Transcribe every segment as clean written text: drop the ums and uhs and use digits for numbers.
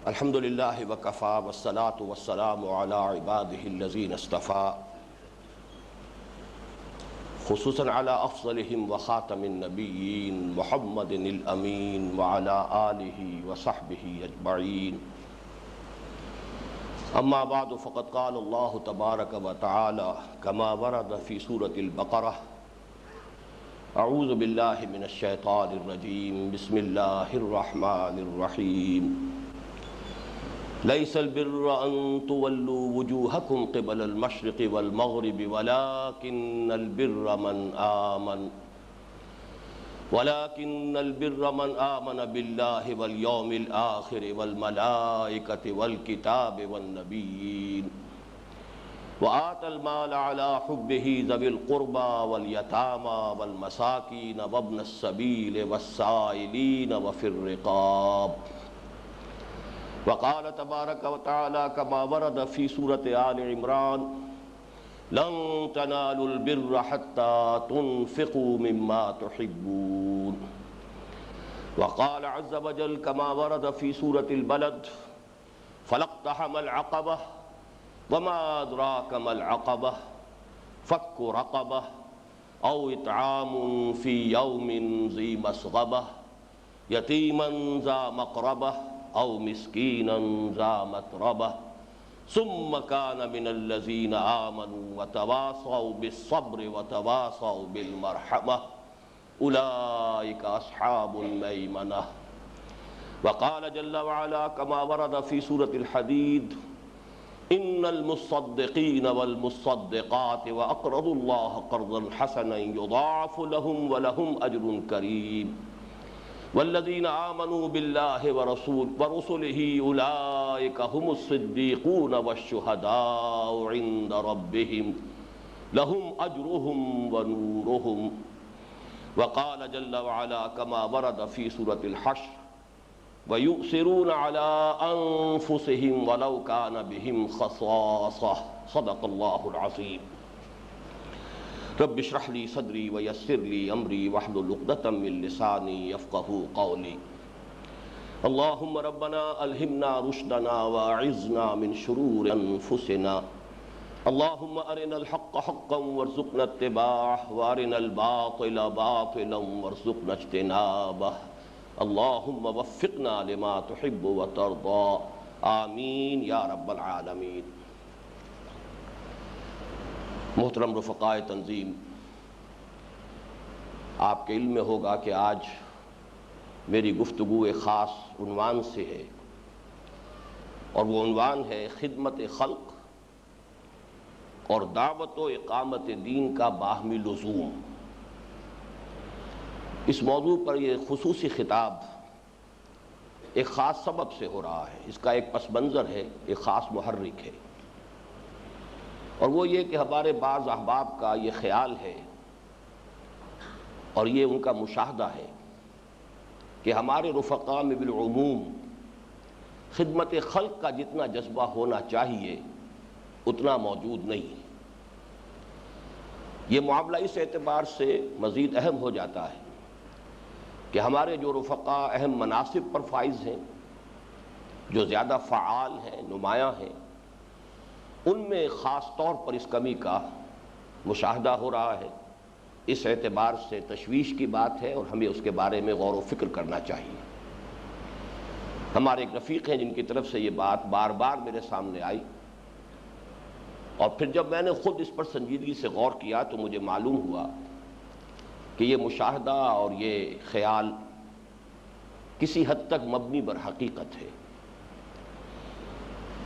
الحمد للہ وکفا والصلاة والسلام علی عباده الذین اصطفى خصوصاً علی افضلهم وخاتم النبیین محمد الامین وعلی آلہ وصحبہ اجمعین اما بعد فقد قال اللہ تبارک وتعالی کما ورد فی سورة البقرہ اعوذ باللہ من الشیطان الرجیم بسم اللہ الرحمن الرحیم ليس البر أن تولوا وجوهكم قبل المشرق والمغرب ولكن البر من آمن بالله واليوم الآخر والملائكة والكتاب والنبيين وآتى المال على حبه ذوي القربى واليتامى والمساكين وابن السبيل والسائلين وفي الرقاب وقال تبارک وتعالی کما ورد فی سورة آل عمران لن تنالوا البر حتى تنفقوا مما تحبون وقال عز وجل كما ورد في سورة البلد فلاقتحم العقبة وما أدراك ما العقبة فك رقبة أو إطعام في يوم ذي مسغبة يتيما ذا مقربة او مسکینا ذا متربہ ثم كان من الذين آمنوا وتواصوا بالصبر وتواصوا بالمرحمة أولئك أصحاب الميمنة وقال جل وعلا كما ورد في سورة الحديد إن المصدقين والمصدقات وأقرضوا الله قرضا حسنا يضاعف لهم ولهم أجر كريم والذین آمنوا باللہ ورسلہ اولئک هم الصدیقون والشہداء عند ربہم لہم اجرہم ونورہم وقال جل وعلا کما ورد فی سورة الحشر ویؤثرون علی انفسہم ولو کان بہم خصاصہ صدق اللہ العظیم رب اشرح لی صدری ویسر لی امری واحلل عقدۃ من لسانی یفقہوا قولی اللہم ربنا الہمنا رشدنا واعذنا من شرور انفسنا اللہم ارنا الحق حقا وارزقنا اتباعہ وارنا الباطل باطلا وارزقنا اجتنابہ اللہم وفقنا لما تحب وترضى آمین یا رب العالمین محترم رفقائے تنظیم، آپ کے علم میں ہوگا کہ آج میری گفتگو ایک خاص عنوان سے ہے اور وہ عنوان ہے خدمت خلق اور دعوت و اقامت دین کا باہمی لزوم۔ اس موضوع پر یہ خصوصی خطاب ایک خاص سبب سے ہو رہا ہے، اس کا ایک پس منظر ہے، ایک خاص محرک ہے، اور وہ یہ کہ ہمارے بعض احباب کا یہ خیال ہے اور یہ ان کا مشاہدہ ہے کہ ہمارے رفقاء میں بالعموم خدمت خلق کا جتنا جذبہ ہونا چاہیے اتنا موجود نہیں ہے۔ یہ معاملہ اس اعتبار سے مزید اہم ہو جاتا ہے کہ ہمارے جو رفقاء اہم مناصب پر فائز ہیں، جو زیادہ فعال ہیں، نمایاں ہیں، ان میں خاص طور پر اس کمی کا مشاہدہ ہو رہا ہے۔ اس اعتبار سے تشویش کی بات ہے اور ہمیں اس کے بارے میں غور و فکر کرنا چاہیے۔ ہمارے ایک رفیق ہیں جن کی طرف سے یہ بات بار بار میرے سامنے آئی، اور پھر جب میں نے خود اس پر سنجیدگی سے غور کیا تو مجھے معلوم ہوا کہ یہ مشاہدہ اور یہ خیال کسی حد تک مبنی بر حقیقت ہے۔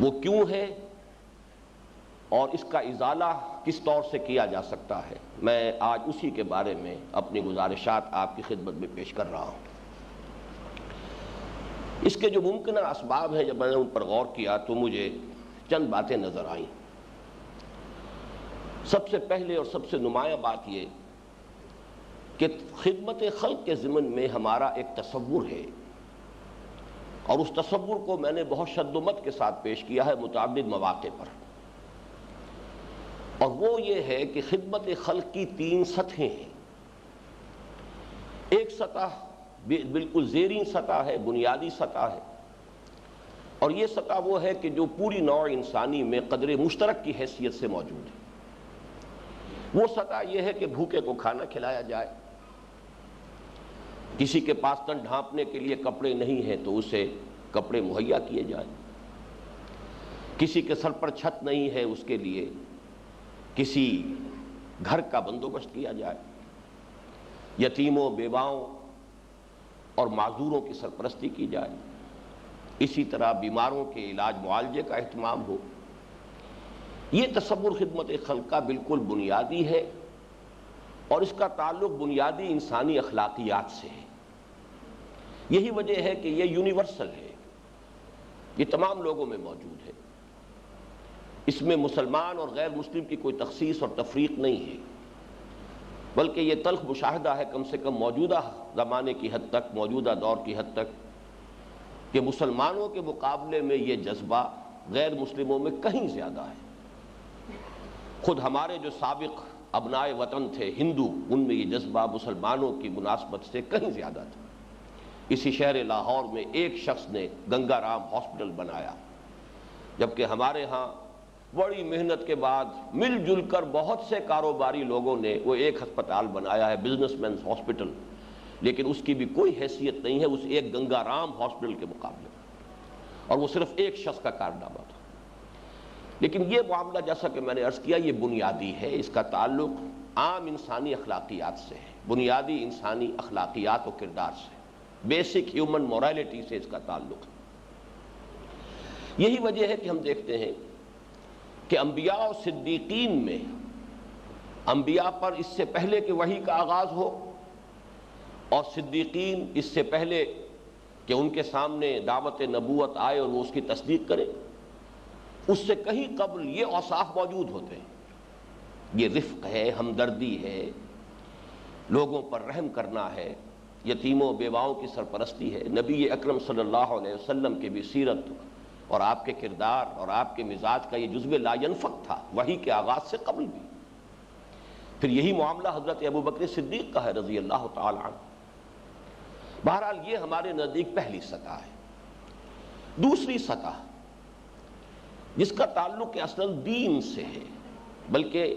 وہ کیوں ہے اور اس کا ازالہ کس طور سے کیا جا سکتا ہے، میں آج اسی کے بارے میں اپنی گزارشات آپ کی خدمت میں پیش کر رہا ہوں۔ اس کے جو ممکنہ اسباب ہیں، جب میں نے ان پر غور کیا تو مجھے چند باتیں نظر آئیں۔ سب سے پہلے اور سب سے نمایاں بات یہ کہ خدمت خلق کے ضمن میں ہمارا ایک تصور ہے، اور اس تصور کو میں نے بہت شد و مت کے ساتھ پیش کیا ہے متعدد مواقع پر، اور وہ یہ ہے کہ خدمت خلق کی 3 سطحیں ہیں۔ ایک سطح بالکل زیرین سطح ہے، بنیادی سطح ہے، اور یہ سطح وہ ہے کہ جو پوری نوع انسانی میں قدر مشترک کی حیثیت سے موجود ہے۔ وہ سطح یہ ہے کہ بھوکے کو کھانا کھلایا جائے، کسی کے پاس تن ڈھانپنے کے لیے کپڑے نہیں ہیں تو اسے کپڑے مہیا کیے جائیں، کسی کے سر پر چھت نہیں ہے اس کے لیے کسی گھر کا بندوبست کیا جائے، یتیموں، بیواؤں اور معذوروں کی سرپرستی کی جائے، اسی طرح بیماروں کے علاج معالجے کا اہتمام ہو۔ یہ تصور خدمت خلق کا بالکل بنیادی ہے، اور اس کا تعلق بنیادی انسانی اخلاقیات سے ہے۔ یہی وجہ ہے کہ یہ یونیورسل ہے، یہ تمام لوگوں میں موجود ہے، اس میں مسلمان اور غیر مسلم کی کوئی تخصیص اور تفریق نہیں ہے، بلکہ یہ تلخ مشاہدہ ہے کم سے کم موجودہ زمانے کی حد تک، موجودہ دور کی حد تک، کہ مسلمانوں کے مقابلے میں یہ جذبہ غیر مسلموں میں کہیں زیادہ ہے۔ خود ہمارے جو سابق ابنائے وطن تھے ہندو، ان میں یہ جذبہ مسلمانوں کی مناسبت سے کہیں زیادہ تھا۔ اسی شہر لاہور میں ایک شخص نے گنگا رام ہاسپٹل بنایا، جبکہ ہمارے ہاں بڑی محنت کے بعد مل جل کر بہت سے کاروباری لوگوں نے وہ ایک ہسپتال بنایا ہے، بزنس مینز ہاسپٹل، لیکن اس کی بھی کوئی حیثیت نہیں ہے اس ایک گنگا رام ہاسپٹل کے مقابلے، اور وہ صرف ایک شخص کا کارنامہ تھا۔ لیکن یہ معاملہ جیسا کہ میں نے عرض کیا یہ بنیادی ہے، اس کا تعلق عام انسانی اخلاقیات سے ہے، بنیادی انسانی اخلاقیات و کردار سے، بیسک ہیومن مورالٹی سے اس کا تعلق ہے۔ یہی وجہ ہے کہ ہم دیکھتے ہیں کہ انبیاء اور صدیقین میں انبیاء پر اس سے پہلے کہ وحی کا آغاز ہو، اور صدیقین اس سے پہلے کہ ان کے سامنے دعوت نبوت آئے اور وہ اس کی تصدیق کرے، اس سے کہیں قبل یہ اوصاف موجود ہوتے ہیں۔ یہ رفق ہے، ہمدردی ہے، لوگوں پر رحم کرنا ہے، یتیموں بیواؤں کی سرپرستی ہے۔ نبی اکرم صلی اللہ علیہ وسلم کی بھی سیرت اور آپ کے کردار اور آپ کے مزاج کا یہ جزو لا ینفک تھا وحی کے آغاز سے قبل بھی۔ پھر یہی معاملہ حضرت ابوبکر صدیق کا ہے رضی اللہ تعالی عنہ۔ بہرحال یہ ہمارے نزدیک پہلی سطح ہے۔ دوسری سطح جس کا تعلق اصل دین سے ہے، بلکہ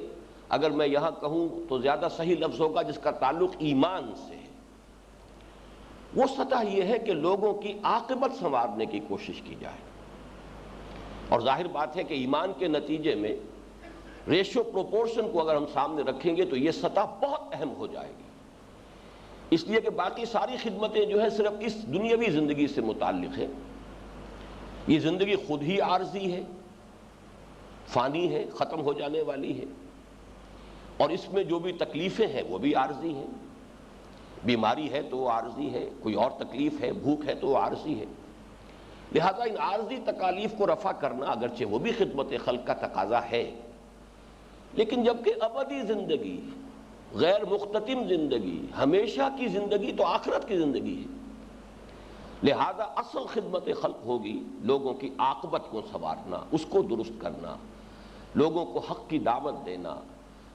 اگر میں یہاں کہوں تو زیادہ صحیح لفظ ہوگا جس کا تعلق ایمان سے ہے، وہ سطح یہ ہے کہ لوگوں کی عاقبت سنوارنے کی کوشش کی جائے۔ اور ظاہر بات ہے کہ ایمان کے نتیجے میں ریشو پروپورشن کو اگر ہم سامنے رکھیں گے تو یہ سطح بہت اہم ہو جائے گی، اس لیے کہ باقی ساری خدمتیں جو ہے صرف اس دنیاوی زندگی سے متعلق ہے۔ یہ زندگی خود ہی عارضی ہے، فانی ہے، ختم ہو جانے والی ہے، اور اس میں جو بھی تکلیفیں ہیں وہ بھی عارضی ہیں۔ بیماری ہے تو وہ عارضی ہے، کوئی اور تکلیف ہے، بھوک ہے تو وہ عارضی ہے۔ لہذا ان عارضی تکالیف کو رفع کرنا اگرچہ وہ بھی خدمت خلق کا تقاضا ہے، لیکن جبکہ ابدی زندگی، غیر مختتم زندگی، ہمیشہ کی زندگی تو آخرت کی زندگی ہے، لہذا اصل خدمت خلق ہوگی لوگوں کی عاقبت کو سنوارنا، اس کو درست کرنا، لوگوں کو حق کی دعوت دینا،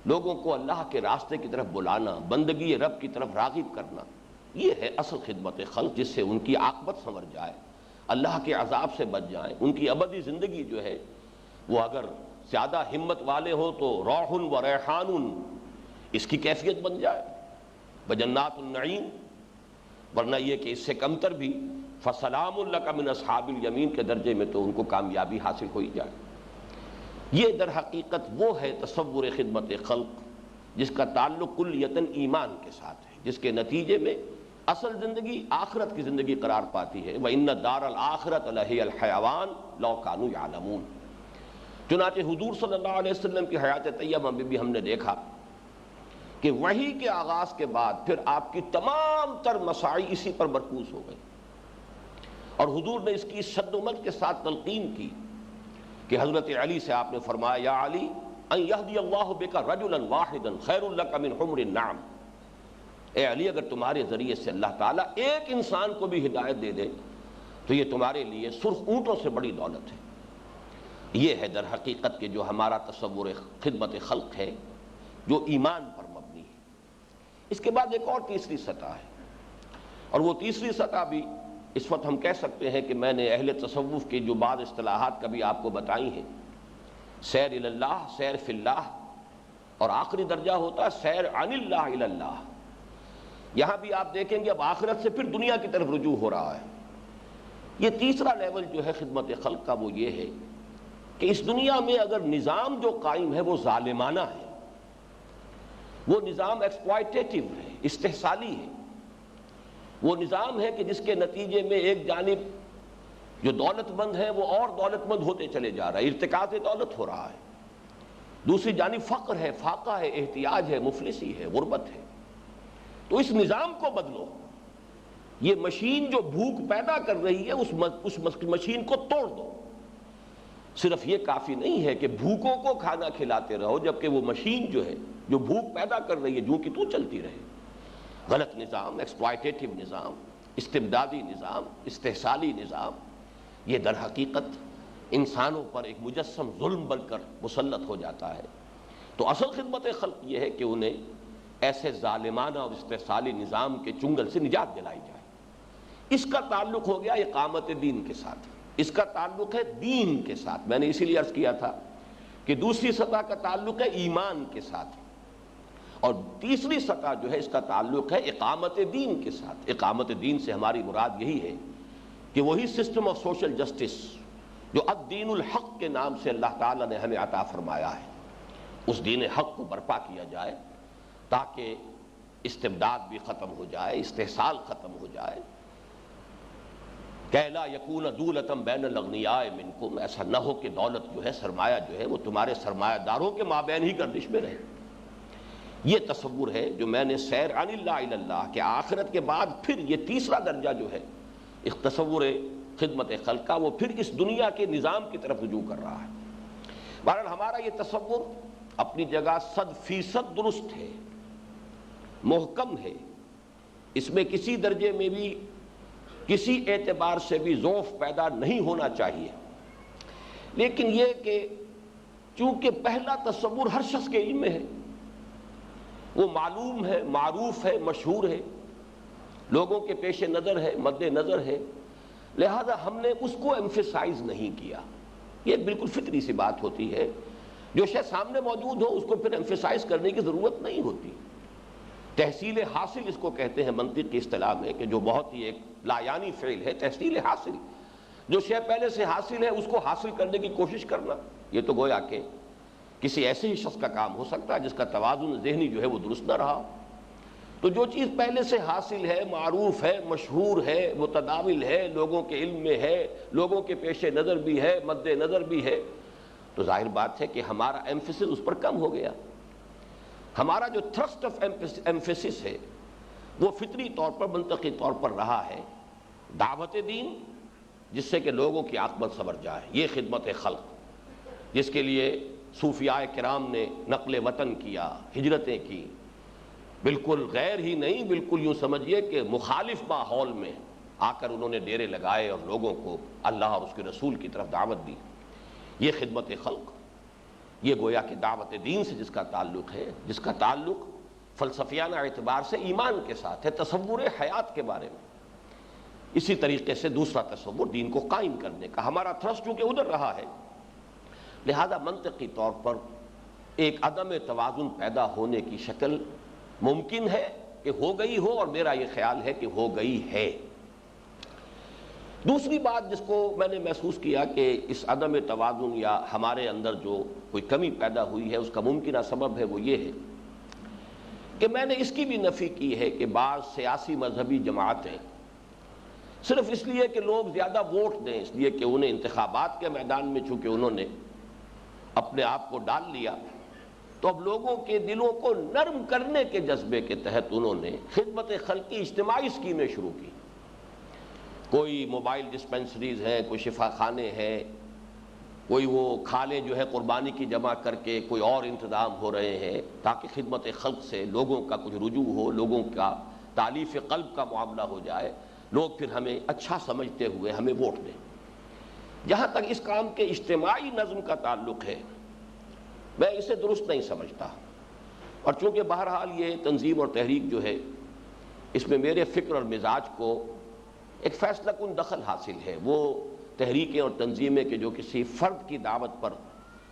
لوگوں کو اللہ کے راستے کی طرف بلانا، بندگی رب کی طرف راغب کرنا۔ یہ ہے اصل خدمت خلق، جس سے ان کی عاقبت سنور جائے، اللہ کے عذاب سے بچ جائیں، ان کی ابدی زندگی جو ہے وہ اگر زیادہ ہمت والے ہوں تو روح و ریحان اس کی کیفیت بن جائے، بجنات النعیم، ورنہ یہ کہ اس سے کمتر بھی فسلام لک من اصحاب الیمین کے درجے میں تو ان کو کامیابی حاصل ہو ہی جائے۔ یہ در حقیقت وہ ہے تصور خدمت خلق جس کا تعلق کلیتاً ایمان کے ساتھ ہے، جس کے نتیجے میں اصل زندگی آخرت کی زندگی قرار پاتی ہے۔ وَإِنَّ الدَّارَ الْآخِرَةَ لَهِيَ الْحَيَوَانُ لَوْ كَانُوا يَعْلَمُونَ۔ چنانچہ حضور صلی اللہ علیہ وسلم کی حیات طیبہ میں بھی ہم نے دیکھا کہ وحی کے آغاز کے بعد پھر آپ کی تمام تر مساعی اسی پر مرکوز ہو گئی، اور حضور نے اس کی شد و مد کے ساتھ تلقین کی کہ حضرت علی سے آپ نے فرمایا یا علی ان یہدی اللہ بک رجلا واحدا خیر لک من حمر النعم، اے علی اگر تمہارے ذریعے سے اللہ تعالیٰ ایک انسان کو بھی ہدایت دے دے تو یہ تمہارے لیے سرخ اونٹوں سے بڑی دولت ہے۔ یہ ہے در حقیقت کہ جو ہمارا تصور خدمت خلق ہے جو ایمان پر مبنی ہے۔ اس کے بعد ایک اور تیسری سطح ہے، اور وہ تیسری سطح بھی اس وقت ہم کہہ سکتے ہیں کہ میں نے اہل تصوف کی جو بعض اصطلاحات کبھی آپ کو بتائی ہیں، سیر الی اللہ، سیر فی اللہ، اور آخری درجہ ہوتا ہے سیر عن اللہ الی اللہ۔ یہاں بھی آپ دیکھیں گے اب آخرت سے پھر دنیا کی طرف رجوع ہو رہا ہے۔ یہ تیسرا لیول جو ہے خدمت خلق کا وہ یہ ہے کہ اس دنیا میں اگر نظام جو قائم ہے وہ ظالمانہ ہے، وہ نظام ایکسپلائٹیٹو ہے، استحصالی ہے، وہ نظام ہے کہ جس کے نتیجے میں ایک جانب جو دولت مند ہے وہ اور دولت مند ہوتے چلے جا رہا ہے، ارتکاز دولت ہو رہا ہے، دوسری جانب فقر ہے، فاقہ ہے، احتیاج ہے، مفلسی ہے، غربت ہے۔ تو اس نظام کو بدلو، یہ مشین جو بھوک پیدا کر رہی ہے اس مشین کو توڑ دو۔ صرف یہ کافی نہیں ہے کہ بھوکوں کو کھانا کھلاتے رہو جبکہ وہ مشین جو ہے جو بھوک پیدا کر رہی ہے جو کہ تو چلتی رہے۔ غلط نظام، ایکسپلائٹیٹو نظام، استبدادی نظام، استحصالی نظام، یہ در حقیقت انسانوں پر ایک مجسم ظلم بن کر مسلط ہو جاتا ہے۔ تو اصل خدمت خلق یہ ہے کہ انہیں ایسے ظالمانہ اور استحصالی نظام کے چنگل سے نجات دلائی جائے۔ اس کا تعلق ہو گیا اقامت دین کے ساتھ، اس کا تعلق ہے دین کے ساتھ۔ میں نے اسی لیے عرض کیا تھا کہ دوسری سطح کا تعلق ہے ایمان کے ساتھ، اور تیسری سطح جو ہے اس کا تعلق ہے اقامت دین کے ساتھ۔ اقامت دین سے ہماری مراد یہی ہے کہ وہی سسٹم آف سوشل جسٹس جو الدین الحق کے نام سے اللہ تعالیٰ نے ہمیں عطا فرمایا ہے، اس دین حق کو برپا کیا جائے تاکہ استبداد بھی ختم ہو جائے، استحصال ختم ہو جائے۔ کہ لا یکون دولۃ بین الاغنیاء منکم، ایسا نہ ہو کہ دولت جو ہے، سرمایہ جو ہے وہ تمہارے سرمایہ داروں کے مابین ہی گردش میں رہے۔ یہ تصور ہے جو میں نے سیر عن اللہ الی اللہ کہ آخرت کے بعد پھر یہ تیسرا درجہ جو ہے اس تصور خدمت خلق کا، وہ پھر اس دنیا کے نظام کی طرف رجوع کر رہا ہے۔ بہرحال ہمارا یہ تصور اپنی جگہ 100% درست ہے، محکم ہے، اس میں کسی درجے میں بھی کسی اعتبار سے بھی ضعف پیدا نہیں ہونا چاہیے۔ لیکن یہ کہ چونکہ پہلا تصور ہر شخص کے علم میں ہے، وہ معلوم ہے، معروف ہے، مشہور ہے، لوگوں کے پیش نظر ہے، مد نظر ہے، لہذا ہم نے اس کو ایمفیسائز نہیں کیا۔ یہ بالکل فطری سی بات ہوتی ہے، جو شے سامنے موجود ہو اس کو پھر ایمفیسائز کرنے کی ضرورت نہیں ہوتی۔ تحصیل حاصل اس کو کہتے ہیں منطق کی اصطلاح میں، کہ جو بہت ہی ایک لایانی فعل ہے، تحصیل حاصل، جو شے پہلے سے حاصل ہے اس کو حاصل کرنے کی کوشش کرنا، یہ تو گویا کہ کسی ایسے ہی شخص کا کام ہو سکتا ہے جس کا توازن ذہنی جو ہے وہ درست نہ رہا۔ تو جو چیز پہلے سے حاصل ہے، معروف ہے، مشہور ہے، متداول ہے، لوگوں کے علم میں ہے، لوگوں کے پیش نظر بھی ہے، مد نظر بھی ہے، تو ظاہر بات ہے کہ ہمارا ایمفیسس اس پر کم ہو گیا۔ ہمارا جو تھرسٹ آف ایمفیسس ہے وہ فطری طور پر، منطقی طور پر رہا ہے دعوت دین، جس سے کہ لوگوں کی عاقبت سنور جائے۔ یہ خدمت خلق جس کے لیے صوفیاء کرام نے نقل وطن کیا، ہجرتیں کی، بالکل غیر ہی نہیں، بالکل یوں سمجھیے کہ مخالف ماحول میں آ کر انہوں نے ڈیرے لگائے اور لوگوں کو اللہ اور اس کے رسول کی طرف دعوت دی۔ یہ خدمت خلق، یہ گویا کہ دعوت دین سے جس کا تعلق ہے، جس کا تعلق فلسفیانہ اعتبار سے ایمان کے ساتھ ہے، تصور حیات کے بارے میں۔ اسی طریقے سے دوسرا تصور دین کو قائم کرنے کا، ہمارا تھرسٹ چونکہ ادھر رہا ہے، لہذا منطقی طور پر ایک عدم توازن پیدا ہونے کی شکل ممکن ہے کہ ہو گئی ہو، اور میرا یہ خیال ہے کہ ہو گئی ہے۔ دوسری بات جس کو میں نے محسوس کیا کہ اس عدم توازن یا ہمارے اندر جو کوئی کمی پیدا ہوئی ہے اس کا ممکنہ سبب ہے، وہ یہ ہے کہ میں نے اس کی بھی نفی کی ہے کہ بعض سیاسی مذہبی جماعتیں صرف اس لیے کہ لوگ زیادہ ووٹ دیں، اس لیے کہ انہیں انتخابات کے میدان میں چونکہ انہوں نے اپنے آپ کو ڈال لیا، تو اب لوگوں کے دلوں کو نرم کرنے کے جذبے کے تحت انہوں نے خدمت خلق کی اجتماعی اسکیمیں شروع کی۔ کوئی موبائل ڈسپنسریز ہیں، کوئی شفا خانے ہیں، کوئی وہ کھالیں جو ہے قربانی کی جمع کر کے کوئی اور انتظام ہو رہے ہیں تاکہ خدمت خلق سے لوگوں کا کچھ رجوع ہو، لوگوں کا تالیف قلب کا معاملہ ہو جائے، لوگ پھر ہمیں اچھا سمجھتے ہوئے ہمیں ووٹ دیں۔ جہاں تک اس کام کے اجتماعی نظم کا تعلق ہے، میں اسے درست نہیں سمجھتا، اور چونکہ بہرحال یہ تنظیم اور تحریک جو ہے اس میں میرے فکر اور مزاج کو ایک فیصلہ کن دخل حاصل ہے۔ وہ تحریکیں اور تنظیمیں کہ جو کسی فرد کی دعوت پر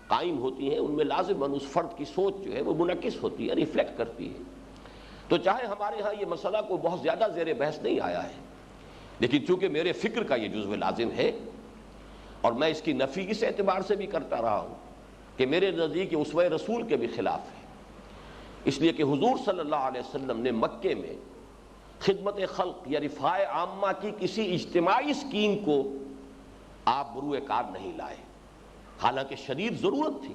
قائم ہوتی ہیں، ان میں لازماً اس فرد کی سوچ جو ہے وہ منعکس ہوتی ہے، ریفلیکٹ کرتی ہے۔ تو چاہے ہمارے ہاں یہ مسئلہ کوئی بہت زیادہ زیر بحث نہیں آیا ہے، لیکن چونکہ میرے فکر کا یہ جزو لازم ہے، اور میں اس کی نفی اس اعتبار سے بھی کرتا رہا ہوں کہ میرے نزدیک یہ اسوہ رسول کے بھی خلاف ہے، اس لیے کہ حضور صلی اللہ علیہ وسلم نے مکے میں خدمت خلق یا رفاع عامہ کی کسی اجتماعی اسکیم کو آپ بروئے کار نہیں لائے، حالانکہ شدید ضرورت تھی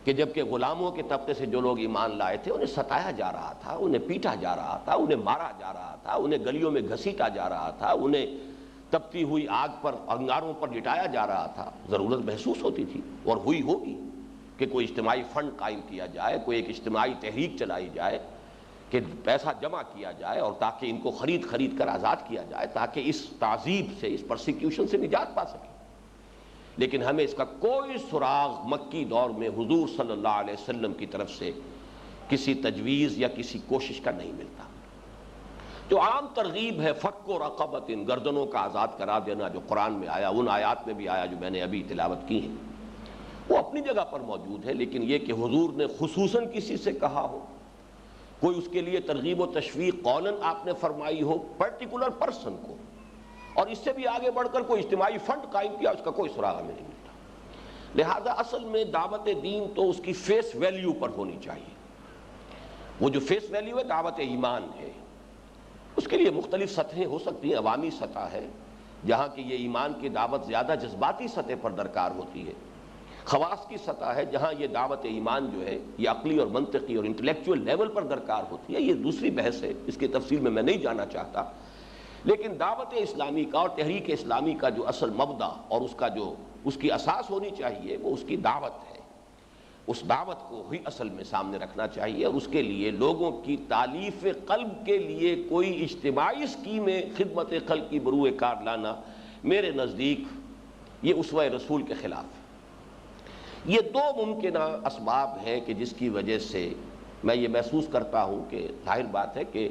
کہ جبکہ غلاموں کے طبقے سے جو لوگ ایمان لائے تھے انہیں ستایا جا رہا تھا، انہیں پیٹا جا رہا تھا، انہیں مارا جا رہا تھا، انہیں گلیوں میں گھسیٹا جا رہا تھا، انہیں تپتی ہوئی آگ پر انگاروں پر لٹایا جا رہا تھا۔ ضرورت محسوس ہوتی تھی اور ہوئی ہوگی کہ کوئی اجتماعی فنڈ قائم کیا جائے، کوئی ایک اجتماعی تحریک چلائی جائے کہ پیسہ جمع کیا جائے اور تاکہ ان کو خرید کر آزاد کیا جائے، تاکہ اس تعذیب سے، اس پرسیکیوشن سے نجات پا سکے۔ لیکن ہمیں اس کا کوئی سراغ مکی دور میں حضور صلی اللہ علیہ وسلم کی طرف سے کسی تجویز یا کسی کوشش کا نہیں ملتا۔ جو عام ترغیب ہے فک و رقبۃ، گردنوں کا آزاد کرا دینا، جو قرآن میں آیا، ان آیات میں بھی آیا جو میں نے ابھی تلاوت کی ہیں، وہ اپنی جگہ پر موجود ہے، لیکن یہ کہ حضور نے خصوصاً کسی سے کہا ہو، کوئی اس کے لیے ترغیب و تشویق قولاً آپ نے فرمائی ہو پرٹیکولر پرسن کو، اور اس سے بھی آگے بڑھ کر کوئی اجتماعی فنڈ قائم کیا، اس کا کوئی سراغ ہمیں نہیں ملتا۔ لہذا اصل میں دعوت دین تو اس کی فیس ویلیو پر ہونی چاہیے۔ وہ جو فیس ویلیو ہے دعوت ایمان ہے، اس کے لیے مختلف سطحیں ہو سکتی ہیں۔ عوامی سطح ہے جہاں کہ یہ ایمان کی دعوت زیادہ جذباتی سطح پر درکار ہوتی ہے، خواص کی سطح ہے جہاں یہ دعوت ایمان جو ہے یہ عقلی اور منطقی اور انٹلیکچوئل لیول پر درکار ہوتی ہے۔ یہ دوسری بحث ہے، اس کی تفصیل میں نہیں جانا چاہتا، لیکن دعوت اسلامی کا اور تحریک اسلامی کا جو اصل مبدا اور اس کا جو اس کی اساس ہونی چاہیے وہ اس کی دعوت ہے۔ اس دعوت کو ہی اصل میں سامنے رکھنا چاہیے، اور اس کے لیے لوگوں کی تالیف قلب کے لیے کوئی اجتماعی اسکیم خدمت خلق کی بروئے کار لانا میرے نزدیک یہ اسوہ رسول کے خلاف ہے۔ یہ دو ممکنہ اسباب ہیں کہ جس کی وجہ سے میں یہ محسوس کرتا ہوں کہ ظاہر بات ہے کہ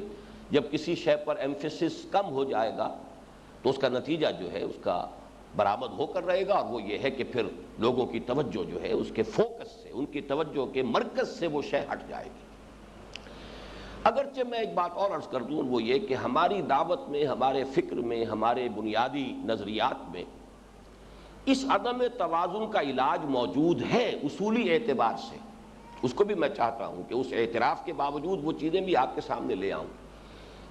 جب کسی شے پر ایمفیسس کم ہو جائے گا تو اس کا نتیجہ جو ہے اس کا برآمد ہو کر رہے گا، اور وہ یہ ہے کہ پھر لوگوں کی توجہ جو ہے اس کے فوکس سے، ان کی توجہ کے مرکز سے وہ شے ہٹ جائے گی۔ اگرچہ میں ایک بات اور عرض کر دوں، وہ یہ کہ ہماری دعوت میں، ہمارے فکر میں، ہمارے بنیادی نظریات میں اس عدم توازن کا علاج موجود ہے اصولی اعتبار سے۔ اس کو بھی میں چاہتا ہوں کہ اس اعتراف کے باوجود وہ چیزیں بھی آپ کے سامنے لے آؤں،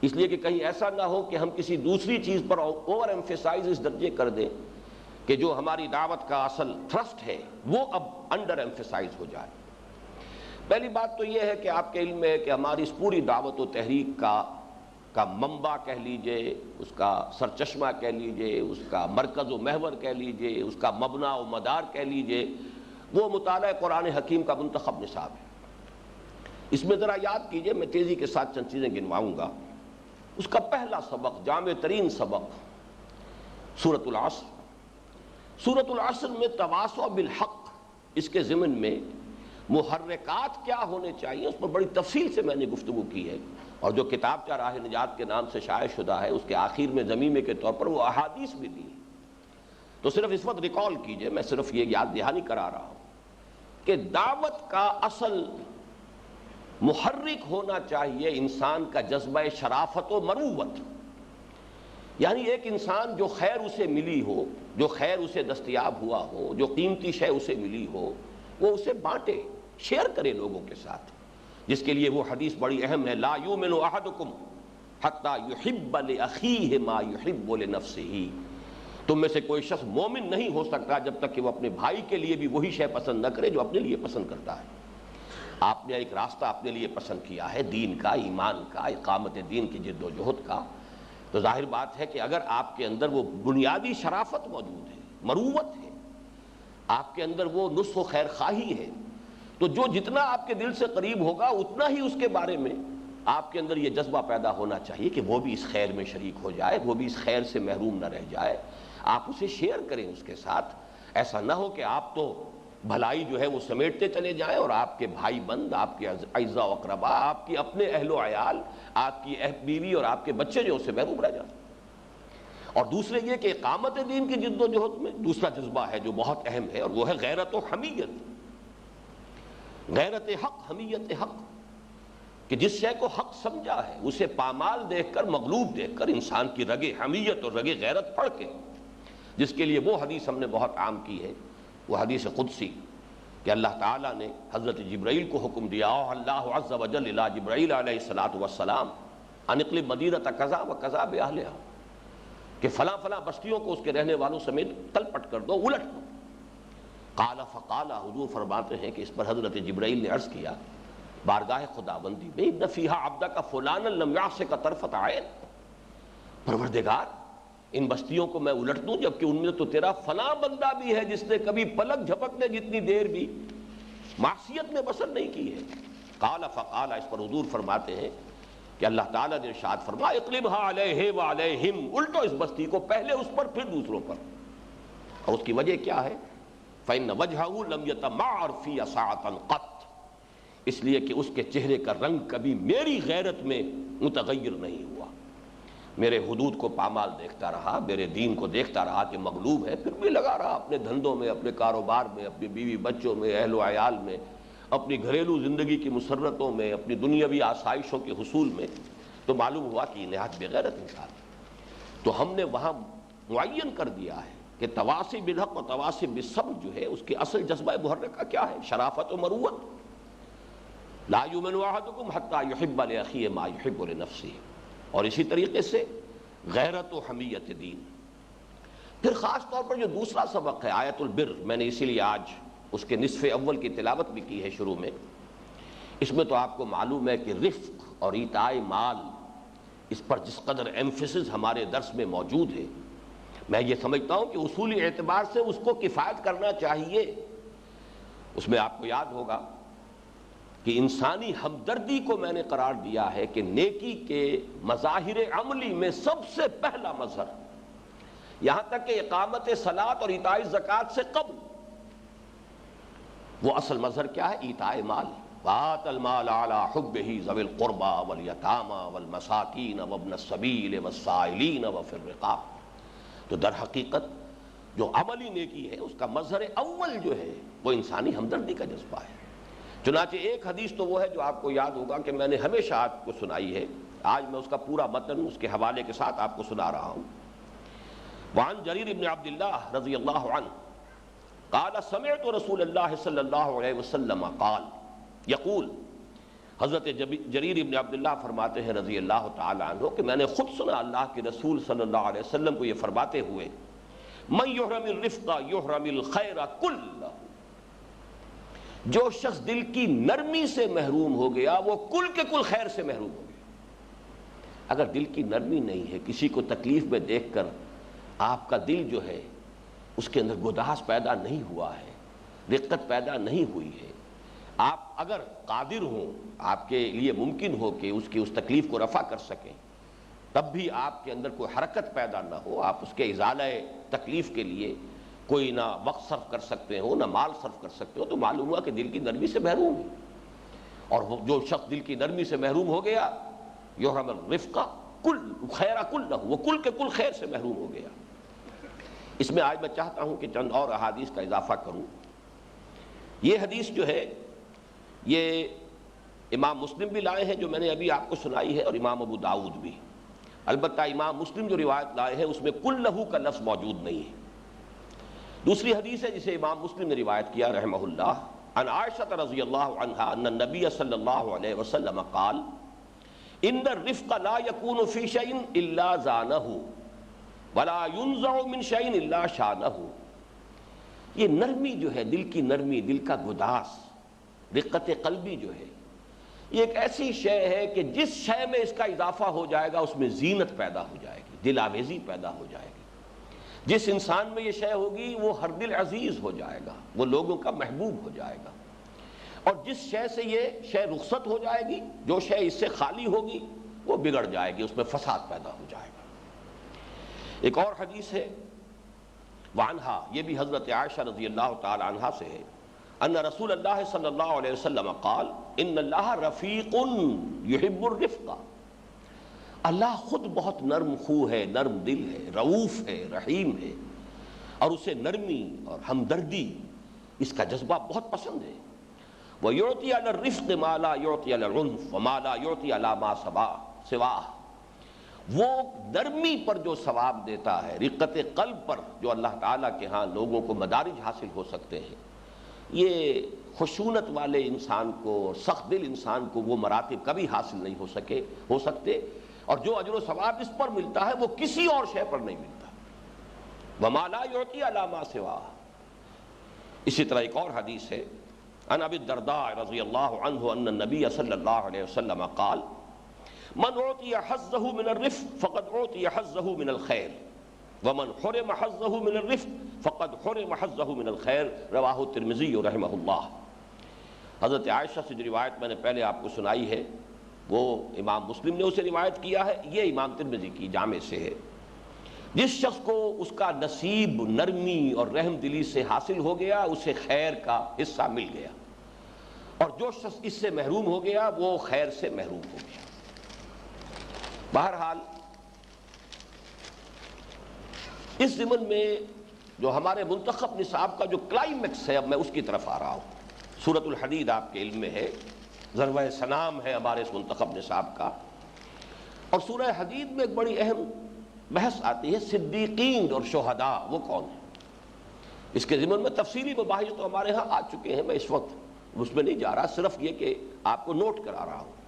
اس لیے کہ کہیں ایسا نہ ہو کہ ہم کسی دوسری چیز پر اوور ایمفیسائز اس درجے کر دیں کہ جو ہماری دعوت کا اصل تھرسٹ ہے وہ اب انڈر ایمفیسائز ہو جائے۔ پہلی بات تو یہ ہے کہ آپ کے علم میں ہے کہ ہماری اس پوری دعوت و تحریک کا منبع کہہ لیجئے، اس کا سرچشمہ کہہ لیجئے، اس کا مرکز و محور کہہ لیجئے، اس کا مبنا و مدار کہہ لیجئے، وہ مطالعہ قرآن حکیم کا منتخب نصاب ہے۔ اس میں ذرا یاد کیجئے، میں تیزی کے ساتھ چند چیزیں گنواؤں گا۔ اس کا پہلا سبق، جامع ترین سبق، سورۃ العصر۔ سورۃ العصر میں تواصع بالحق، اس کے ضمن میں محرکات کیا ہونے چاہیے اس پر بڑی تفصیل سے میں نے گفتگو کی ہے، اور جو کتابچہ راہ نجات کے نام سے شائع شدہ ہے اس کے آخر میں ضمیمے کے طور پر وہ احادیث بھی دی، تو صرف اس وقت ریکال کیجئے، میں صرف یہ یاد دہانی کرا رہا ہوں کہ دعوت کا اصل محرک ہونا چاہیے انسان کا جذبہ شرافت و مروت، یعنی ایک انسان جو خیر اسے ملی ہو، جو خیر اسے دستیاب ہوا ہو، جو قیمتی شے اسے ملی ہو، وہ اسے بانٹے، شیئر کرے لوگوں کے ساتھ، جس کے لیے وہ حدیث بڑی اہم ہے، لا یؤمن احدکم حتی یحب لاخیہ ما یحب لنفسہ۔ تم میں سے کوئی شخص مومن نہیں ہو سکتا جب تک کہ وہ اپنے بھائی کے لیے بھی وہی شے پسند نہ کرے جو اپنے لیے پسند کرتا ہے۔ آپ نے ایک راستہ اپنے لیے پسند کیا ہے، دین کا، ایمان کا، اقامت دین کی جد و جہد کا، تو ظاہر بات ہے کہ اگر آپ کے اندر وہ بنیادی شرافت موجود ہے، مروت ہے، آپ کے اندر وہ نصح و خیر خواہی ہے، تو جو جتنا آپ کے دل سے قریب ہوگا اتنا ہی اس کے بارے میں آپ کے اندر یہ جذبہ پیدا ہونا چاہیے کہ وہ بھی اس خیر میں شریک ہو جائے، وہ بھی اس خیر سے محروم نہ رہ جائے، آپ اسے شیئر کریں اس کے ساتھ۔ ایسا نہ ہو کہ آپ تو بھلائی جو ہے وہ سمیٹتے چلے جائیں اور آپ کے بھائی بند، آپ کے اعزاء و اقربا، آپ کی اپنے اہل و عیال، آپ کی بیوی اور آپ کے بچے جو اسے محروم رہ جائیں۔ اور دوسرے یہ کہ اقامت دین کی جد و جہد میں دوسرا جذبہ ہے جو بہت اہم ہے، اور وہ ہے غیرت و حمیت، غیرت حق، حمیت حق، کہ جس شے کو حق سمجھا ہے اسے پامال دیکھ کر، مغلوب دیکھ کر انسان کی رگ حمیت اور رگ غیرت پڑھ کے، جس کے لیے وہ حدیث ہم نے بہت عام کی ہے، وہ حدیث قدسی کہ اللہ تعالیٰ نے حضرت جبرائیل کو حکم دیا، اللہ عز و جل الی جبرائیل علیہ الصلوۃ والسلام ان اقلب مدینۃ کذا و کذا باہلھا، کہ فلاں فلاں بستیوں کو اس کے رہنے والوں سمیت تلپٹ کر دو، الٹ دو۔ قال فقال، حضور فرماتے ہیں کہ اس پر حضرت جبرائیل نے عرض کیا بارگاہ خداوندی میں، ان فیہا عبدک فلانا لم یعصک طرفۃ عین، پروردگار ان بستیوں کو میں الٹ دوں جبکہ ان میں تو تیرا فلاں بندہ بھی ہے جس نے کبھی پلک جھپکنے جتنی دیر بھی معصیت میں بسر نہیں کی ہے۔ قال فقال، اس پر حضور فرماتے ہیں کہ اللہ تعالیٰ نے ارشاد فرمایا اقلبھا علیہ وعلیہم، الٹو اس بستی کو، پہلے اس پر پھر دوسروں پر۔ اور اس کی وجہ کیا ہے؟ فإن وجہہ لم یتمعر فی ساعۃ قط، اس لیے کہ اس کے چہرے کا رنگ کبھی میری غیرت میں متغیر نہیں ہوا، میرے حدود کو پامال دیکھتا رہا، میرے دین کو دیکھتا رہا کہ مغلوب ہے، پھر بھی لگا رہا اپنے دھندوں میں، اپنے کاروبار میں، اپنی بیوی بچوں میں، اہل و عیال میں، اپنی گھریلو زندگی کی مسرتوں میں، اپنی دنیاوی آسائشوں کے حصول میں، تو معلوم ہوا کہ نہایت بغیرت انسان۔ تو ہم نے وہاں معین کر دیا ہے کہ تواصی بالحق و تواصی بالصبر جو ہے اس کی اصل جذبہ محرکہ کیا ہے؟ شرافت و مروت۔ لا یؤمن احدکم حتی یحب لاخیہ ما یحب لنفسہ، اور اسی طریقے سے غیرت و حمیت دین۔ پھر خاص طور پر جو دوسرا سبق ہے آیت البر، میں نے اسی لیے آج اس کے نصف اول کی تلاوت بھی کی ہے شروع میں، اس میں تو آپ کو معلوم ہے کہ رفق اور ایتاء مال، اس پر جس قدر ایمفیسس ہمارے درس میں موجود ہے، میں یہ سمجھتا ہوں کہ اصولی اعتبار سے اس کو کفایت کرنا چاہیے۔ اس میں آپ کو یاد ہوگا کہ انسانی ہمدردی کو میں نے قرار دیا ہے کہ نیکی کے مظاہر عملی میں سب سے پہلا مظہر، یہاں تک کہ اقامت صلاۃ اور ایتاء زکوٰۃ سے قبل، وہ اصل مظہر کیا ہے؟ ایتاء مال۔ وآت المال علی حبہ ذوی القربى والیتامى والمساکین وابن السبیل والسائلین وفی الرقاب۔ تو در حقیقت جو عملی نیکی ہے اس کا مظہر اول جو ہے وہ انسانی ہمدردی کا جذبہ ہے۔ چنانچہ ایک حدیث تو وہ ہے جو آپ کو یاد ہوگا کہ میں نے ہمیشہ آپ کو سنائی ہے، آج میں اس کا پورا متن اس کے حوالے کے ساتھ آپ کو سنا رہا ہوں۔ وعن جریر بن عبد اللہ رضی اللہ عنہ قال سمعت رسول اللہ صلی اللہ علیہ وسلم قال یقول، حضرت جریر بن عبد اللہ فرماتے ہیں رضی اللہ تعالی عنہ کہ میں نے خود سنا اللہ کے رسول صلی اللہ علیہ وسلم کو یہ فرماتے ہوئے، من یحرم الرفق یحرم الخیر کلہ، جو شخص دل کی نرمی سے محروم ہو گیا وہ کل کے کل خیر سے محروم ہو گیا۔ اگر دل کی نرمی نہیں ہے، کسی کو تکلیف میں دیکھ کر آپ کا دل جو ہے اس کے اندر گداز پیدا نہیں ہوا ہے، رقت پیدا نہیں ہوئی ہے، آپ اگر قادر ہوں، آپ کے لیے ممکن ہو کہ اس کی اس تکلیف کو رفع کر سکیں، تب بھی آپ کے اندر کوئی حرکت پیدا نہ ہو، آپ اس کے ازالہ تکلیف کے لیے کوئی نہ وقت صرف کر سکتے ہو نہ مال صرف کر سکتے ہو، تو معلوم ہوا کہ دل کی نرمی سے محروم ہے۔ اور جو شخص دل کی نرمی سے محروم ہو گیا، یحرم الرفق کل خیر کلہ، وہ کل کے کل خیر سے محروم ہو گیا۔ اس میں آج میں چاہتا ہوں کہ چند اور احادیث کا اضافہ کروں۔ یہ حدیث جو ہے یہ امام مسلم بھی لائے ہیں جو میں نے ابھی آپ کو سنائی ہے، اور امام ابو داؤد بھی۔ البتہ امام مسلم جو روایت لائے ہیں اس میں کلہ کا لفظ موجود نہیں ہے۔ دوسری حدیث ہے جسے امام مسلم نے روایت کیا رحمہ اللہ، عن عائشہ رضی اللہ عنہا ان النبی صلی اللہ علیہ وسلم قال ان الرفق لا يكون في شيء الا زانه ولا ينزع من شيء الا شانه۔ یہ نرمی جو ہے، دل کی نرمی، دل کا گداس، رقت قلبی جو ہے، یہ ایک ایسی شے ہے کہ جس شے میں اس کا اضافہ ہو جائے گا اس میں زینت پیدا ہو جائے گی، دل آویزی پیدا ہو جائے گی۔ جس انسان میں یہ شے ہوگی وہ ہر دل عزیز ہو جائے گا، وہ لوگوں کا محبوب ہو جائے گا۔ اور جس شے سے یہ شے رخصت ہو جائے گی، جو شے اس سے خالی ہوگی، وہ بگڑ جائے گی، اس میں فساد پیدا ہو جائے گا۔ ایک اور حدیث ہے وعنہا، یہ بھی حضرت عائشہ رضی اللہ تعالی عنہا سے ہے، ان رسول اللہ صلی اللہ علیہ وسلم قال ان اللہ رفیق یحب الرفق، اللہ خود بہت نرم خو ہے، نرم دل ہے، رؤوف ہے، رحیم ہے، اور اسے نرمی اور ہمدردی اس کا جذبہ بہت پسند ہے۔ وَيُعْطِي عَلَى الرِّفْقِ مَا لَا يُعْطِي عَلَى الْعُنْفِ وَمَا لَا يُعْطِي عَلَى مَا سِوَاهُ، وہ نرمی پر جو ثواب دیتا ہے، رقت قلب پر جو اللہ تعالیٰ کے ہاں لوگوں کو مدارج حاصل ہو سکتے ہیں، یہ خشونت والے انسان کو اور سخت دل انسان کو وہ مراتب کبھی حاصل نہیں ہو سکتے، اور جو اجر و ثواب اس پر ملتا ہے وہ کسی اور شے پر نہیں ملتا۔ وَمَا لَا يُعْطِي عَلَى مَا سِوَاهُ۔ اسی طرح ایک اور حدیث ہے، عن ابی الدرداء رضی اللہ عنہ ان النبی صلی اللہ علیہ وسلم قال من اعطی حظه من الرفق فقد اعطی حظه من الخیر ومن حرم حظه من الرفق فقد حرم حظه من الخیر، رواہ الترمذی رحمہ اللہ۔ حضرت عائشہ سے جو روایت میں نے پہلے آپ کو سنائی ہے وہ امام مسلم نے اسے روایت کیا ہے، یہ امام ترمذی کی جامع سے ہے۔ جس شخص کو اس کا نصیب نرمی اور رحم دلی سے حاصل ہو گیا اسے خیر کا حصہ مل گیا، اور جو شخص اس سے محروم ہو گیا وہ خیر سے محروم ہو گیا۔ بہرحال اس ضمن میں جو ہمارے منتخب نصاب کا جو کلائمیکس ہے، اب میں اس کی طرف آ رہا ہوں۔ سورۃ الحدید آپ کے علم میں ہے، ضربہ سنام ہے ہمارے اس منتخب نصاب کا، اور سورہ حدید میں ایک بڑی اہم بحث آتی ہے، صدیقین اور شہداء وہ کون ہیں۔ اس کے ضمن میں تفصیلی مباحث تو ہمارے ہاں آ چکے ہیں، میں اس وقت اس میں نہیں جا رہا، صرف یہ کہ آپ کو نوٹ کرا رہا ہوں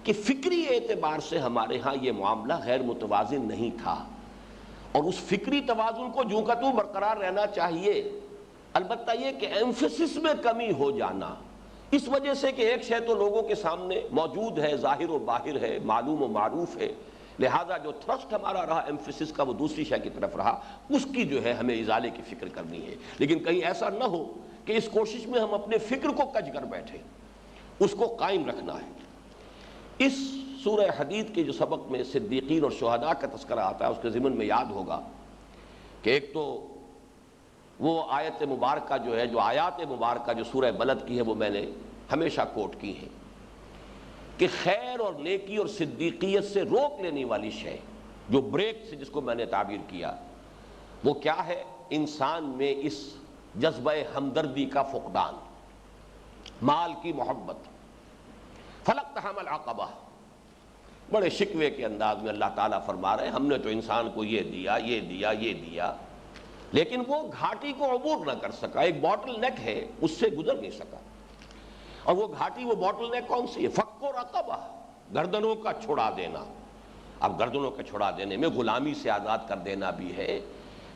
کہ فکری اعتبار سے ہمارے ہاں یہ معاملہ غیر متوازن نہیں تھا، اور اس فکری توازن کو جوں کا توں برقرار رہنا چاہیے۔ البتہ یہ کہ ایمفیسس میں کمی ہو جانا اس وجہ سے کہ ایک شے تو لوگوں کے سامنے موجود ہے، ظاہر و باہر ہے، معلوم و معروف ہے، لہذا جو تھرسٹ ہمارا رہا ایمفیسس کا وہ دوسری شے کی طرف رہا، اس کی جو ہے ہمیں ازالے کی فکر کرنی ہے۔ لیکن کہیں ایسا نہ ہو کہ اس کوشش میں ہم اپنے فکر کو کج کر بیٹھے، اس کو قائم رکھنا ہے۔ اس سورہ حدید کے جو سبق میں صدیقین اور شہداء کا تذکرہ آتا ہے، اس کے ضمن میں یاد ہوگا کہ ایک تو وہ آیت مبارکہ جو ہے، جو آیات مبارکہ جو سورہ بلد کی ہے، وہ میں نے ہمیشہ کوٹ کی ہے کہ خیر اور نیکی اور صدیقیت سے روک لینے والی شے، جو بریک سے جس کو میں نے تعبیر کیا، وہ کیا ہے؟ انسان میں اس جذبہ ہمدردی کا فقدان، مال کی محبت۔ فلقتحم العقبہ، بڑے شکوے کے انداز میں اللہ تعالیٰ فرما رہے ہیں ہم نے تو انسان کو یہ دیا، یہ دیا، یہ دیا، لیکن وہ گھاٹی کو عبور نہ کر سکا، ایک باٹل نیک ہے، اس سے گزر نہیں سکا۔ اور وہ گھاٹی، وہ باٹل نیک کون سی ہے؟ فک و رقبہ، گردنوں کا چھڑا دینا۔ اب گردنوں کا چھڑا دینے میں غلامی سے آزاد کر دینا بھی ہے،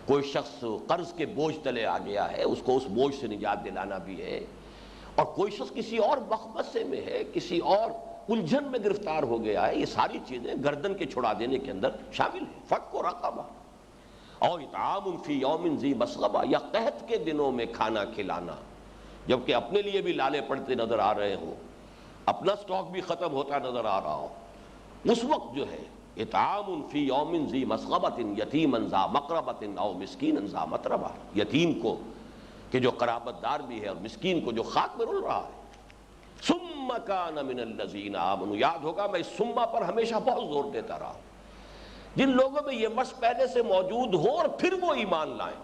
کوئی شخص قرض کے بوجھ تلے آ گیا ہے اس کو اس بوجھ سے نجات دلانا بھی ہے، اور کوئی شخص کسی اور مخمصے میں ہے، کسی اور الجھن میں گرفتار ہو گیا ہے، یہ ساری چیزیں گردن کے چھڑا دینے کے اندر شامل ہیں۔ فک و رقبہ، اور اطعام فی یوم ذی مسغبہ، یا قحط کے دنوں میں کھانا کھلانا، جبکہ اپنے لیے بھی لالے پڑتے نظر آ رہے ہوں، اپنا سٹاک بھی ختم ہوتا نظر آ رہا ہو، اس وقت جو ہے اطعام فی یوم ذی مسغبۃ یتیما ذا مقربۃ او مسکینا ذا متربہ، یتیم کو کہ جو قرابت دار بھی ہے اور مسکین کو جو خاک میں رل رہا ہے۔ ثم کان من الذین آمنوا، یاد ہوگا میں اس ثم پر ہمیشہ بہت زور دیتا رہا ہوں، جن لوگوں میں یہ وصف پہلے سے موجود ہو اور پھر وہ ایمان لائیں،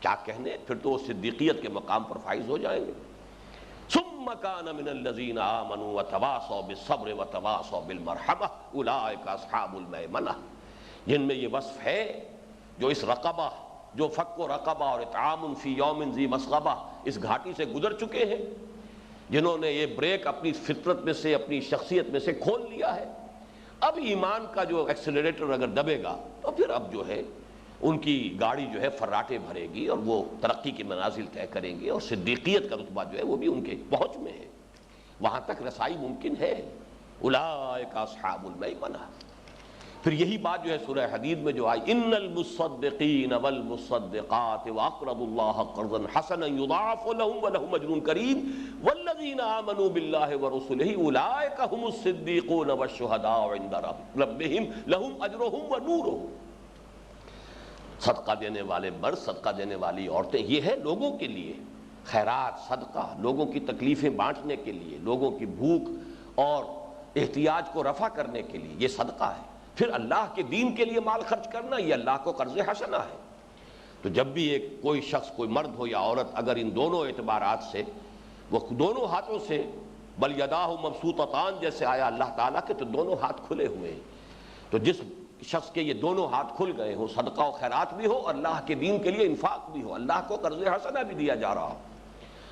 کیا کہنے، پھر تو وہ صدیقیت کے مقام پر فائز ہو جائیں گے۔ ثم کان من الذین آمنوا وتواصوا بالصبر وتواصوا بالمرحمہ اولئک اصحاب المیمنہ، جن میں یہ وصف ہے، جو اس رقبہ، جو فک و رقبہ اور اطعام فی یوم ذی مسغبہ، اس گھاٹی سے گزر چکے ہیں، جنہوں نے یہ بریک اپنی فطرت میں سے، اپنی شخصیت میں سے کھول لیا ہے۔ اب ایمان کا جو ایکسیلریٹر اگر دبے گا تو پھر اب جو ہے ان کی گاڑی جو ہے فراٹے بھرے گی اور وہ ترقی کی منازل طے کریں گے، اور صدیقیت کا رتبہ جو ہے وہ بھی ان کے پہنچ میں ہے، وہاں تک رسائی ممکن ہے۔ اولئک اصحاب المیمنہ۔ پھر یہی بات جو ہے سورہ حدید میں جو آئی، ان المصدقین والمصدقات واقرضوا اللہ قرضا حسنا یضاعف لهم ولهم اجر کریم والذین آمنوا باللہ ورسلہ اولئک هم الصدیقون والشہداء عند ربہم لهم اجرہم ونورہم۔ صدقہ دینے والے مرد، صدقہ دینے والی عورتیں، یہ ہے لوگوں کے لیے خیرات، صدقہ، لوگوں کی تکلیفیں بانٹنے کے لیے، لوگوں کی بھوک اور احتیاج کو رفع کرنے کے لیے، یہ صدقہ ہے۔ پھر اللہ کے دین کے لیے مال خرچ کرنا یہ اللہ کو قرض حسنہ ہے۔ تو جب بھی ایک کوئی شخص، کوئی مرد ہو یا عورت، اگر ان دونوں اعتبارات سے وہ دونوں ہاتھوں سے، بل یداہ مبسوطتان جیسے آیا اللہ تعالیٰ کے، تو دونوں ہاتھ کھلے ہوئے ہیں، تو جس شخص کے یہ دونوں ہاتھ کھل گئے ہوں، صدقہ و خیرات بھی ہو، اللہ کے دین کے لیے انفاق بھی ہو، اللہ کو قرض حسنہ بھی دیا جا رہا ہو،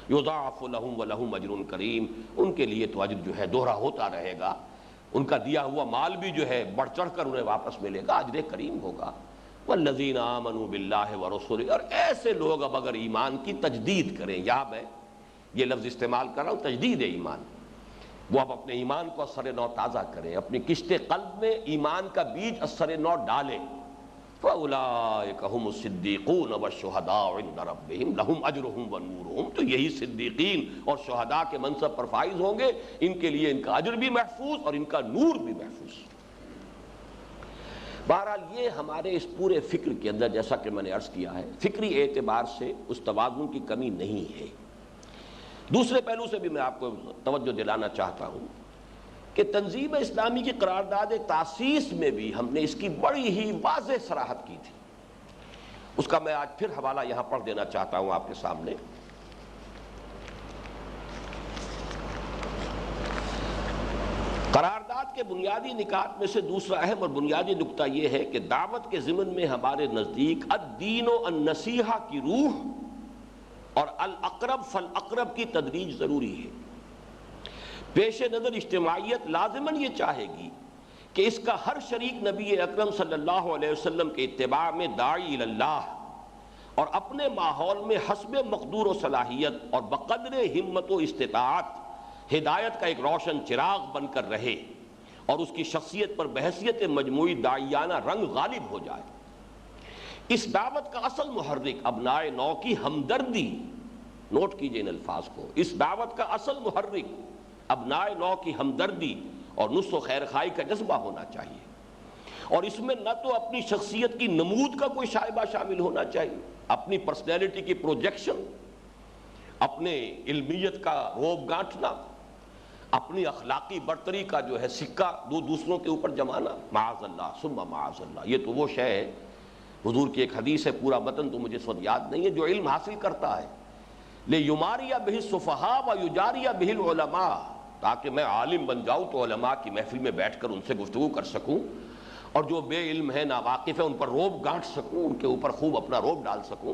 یضاعف لہم ولہم اجر کریم، ان کے لیے تو اجر جو ہے دوہرا ہوتا رہے گا، ان کا دیا ہوا مال بھی جو ہے بڑھ چڑھ کر انہیں واپس ملے گا، اجر کریم ہوگا۔ والذین آمنوا باللہ ورسولہ، اور ایسے لوگ اب اگر ایمان کی تجدید کریں، یہاں میں یہ لفظ استعمال کر رہا ہوں، تجدید ایمان، وہ اب اپنے ایمان کو اثر نو تازہ کریں، اپنی کشت قلب میں ایمان کا بیج اثر نو ڈالیں، فَأُولَٰئِكَ هُمُ الصِّدِّيقُونَ وَالشُّهَدَاءُ عِندَ رَبِّهِمْ لَهُمْ أَجْرُهُمْ وَنُورُهُمْ، تو یہی صدیقین اور شہداء کے منصب پر فائز ہوں گے، ان کے لیے ان کا اجر بھی محفوظ اور ان کا نور بھی محفوظ۔ بہرحال یہ ہمارے اس پورے فکر کے اندر، جیسا کہ میں نے عرض کیا ہے، فکری اعتبار سے اس توازن کی کمی نہیں ہے۔ دوسرے پہلو سے بھی میں آپ کو توجہ دلانا چاہتا ہوں کہ تنظیم اسلامی کی قرارداد تاسیس میں بھی ہم نے اس کی بڑی ہی واضح صراحت کی تھی، اس کا میں آج پھر حوالہ یہاں پڑھ دینا چاہتا ہوں آپ کے سامنے۔ قرارداد کے بنیادی نکات میں سے دوسرا اہم اور بنیادی نکتہ یہ ہے کہ دعوت کے ضمن میں ہمارے نزدیک الدین و النصیحہ کی روح اور الاقرب فالاقرب کی تدریج ضروری ہے۔ پیش نظر اجتماعیت لازماً یہ چاہے گی کہ اس کا ہر شریک نبی اکرم صلی اللہ علیہ وسلم کے اتباع میں داعی اللہ اور اپنے ماحول میں حسب مقدور و صلاحیت اور بقدر ہمت و استطاعت ہدایت کا ایک روشن چراغ بن کر رہے اور اس کی شخصیت پر بحیثیت مجموعی داعیانہ رنگ غالب ہو جائے۔ اس دعوت کا اصل محرک ابنائے نو کی ہمدردی، نوٹ کیجئے ان الفاظ کو، اس دعوت کا اصل محرک ابنائے نو کی ہمدردی اور نصح و خیر خواہی کا جذبہ ہونا چاہیے، اور اس میں نہ تو اپنی شخصیت کی نمود کا کوئی شائبہ شامل ہونا چاہیے، اپنی پرسنالٹی کی پروجیکشن، اپنے علمیت کا روب گانٹھنا، اپنی اخلاقی برتری کا جو ہے سکہ دوسروں کے اوپر جمانا، معاذ اللہ ثم معاذ اللہ۔ یہ تو وہ شے ہے، حضور کی ایک حدیث ہے، پورا متن تو مجھے اس وقت یاد نہیں ہے، جو علم حاصل کرتا ہے لِیُمَارِیَ بِهِ الصُّفَہَاءَ وَیُجَارِیَ بِهِ الْعُلَمَاء، تاکہ میں عالم بن جاؤں تو علماء کی محفل میں بیٹھ کر ان سے گفتگو کر سکوں، اور جو بے علم ہے، ناواقف ہے، ان پر روب گانٹ سکوں، ان کے اوپر خوب اپنا روب ڈال سکوں۔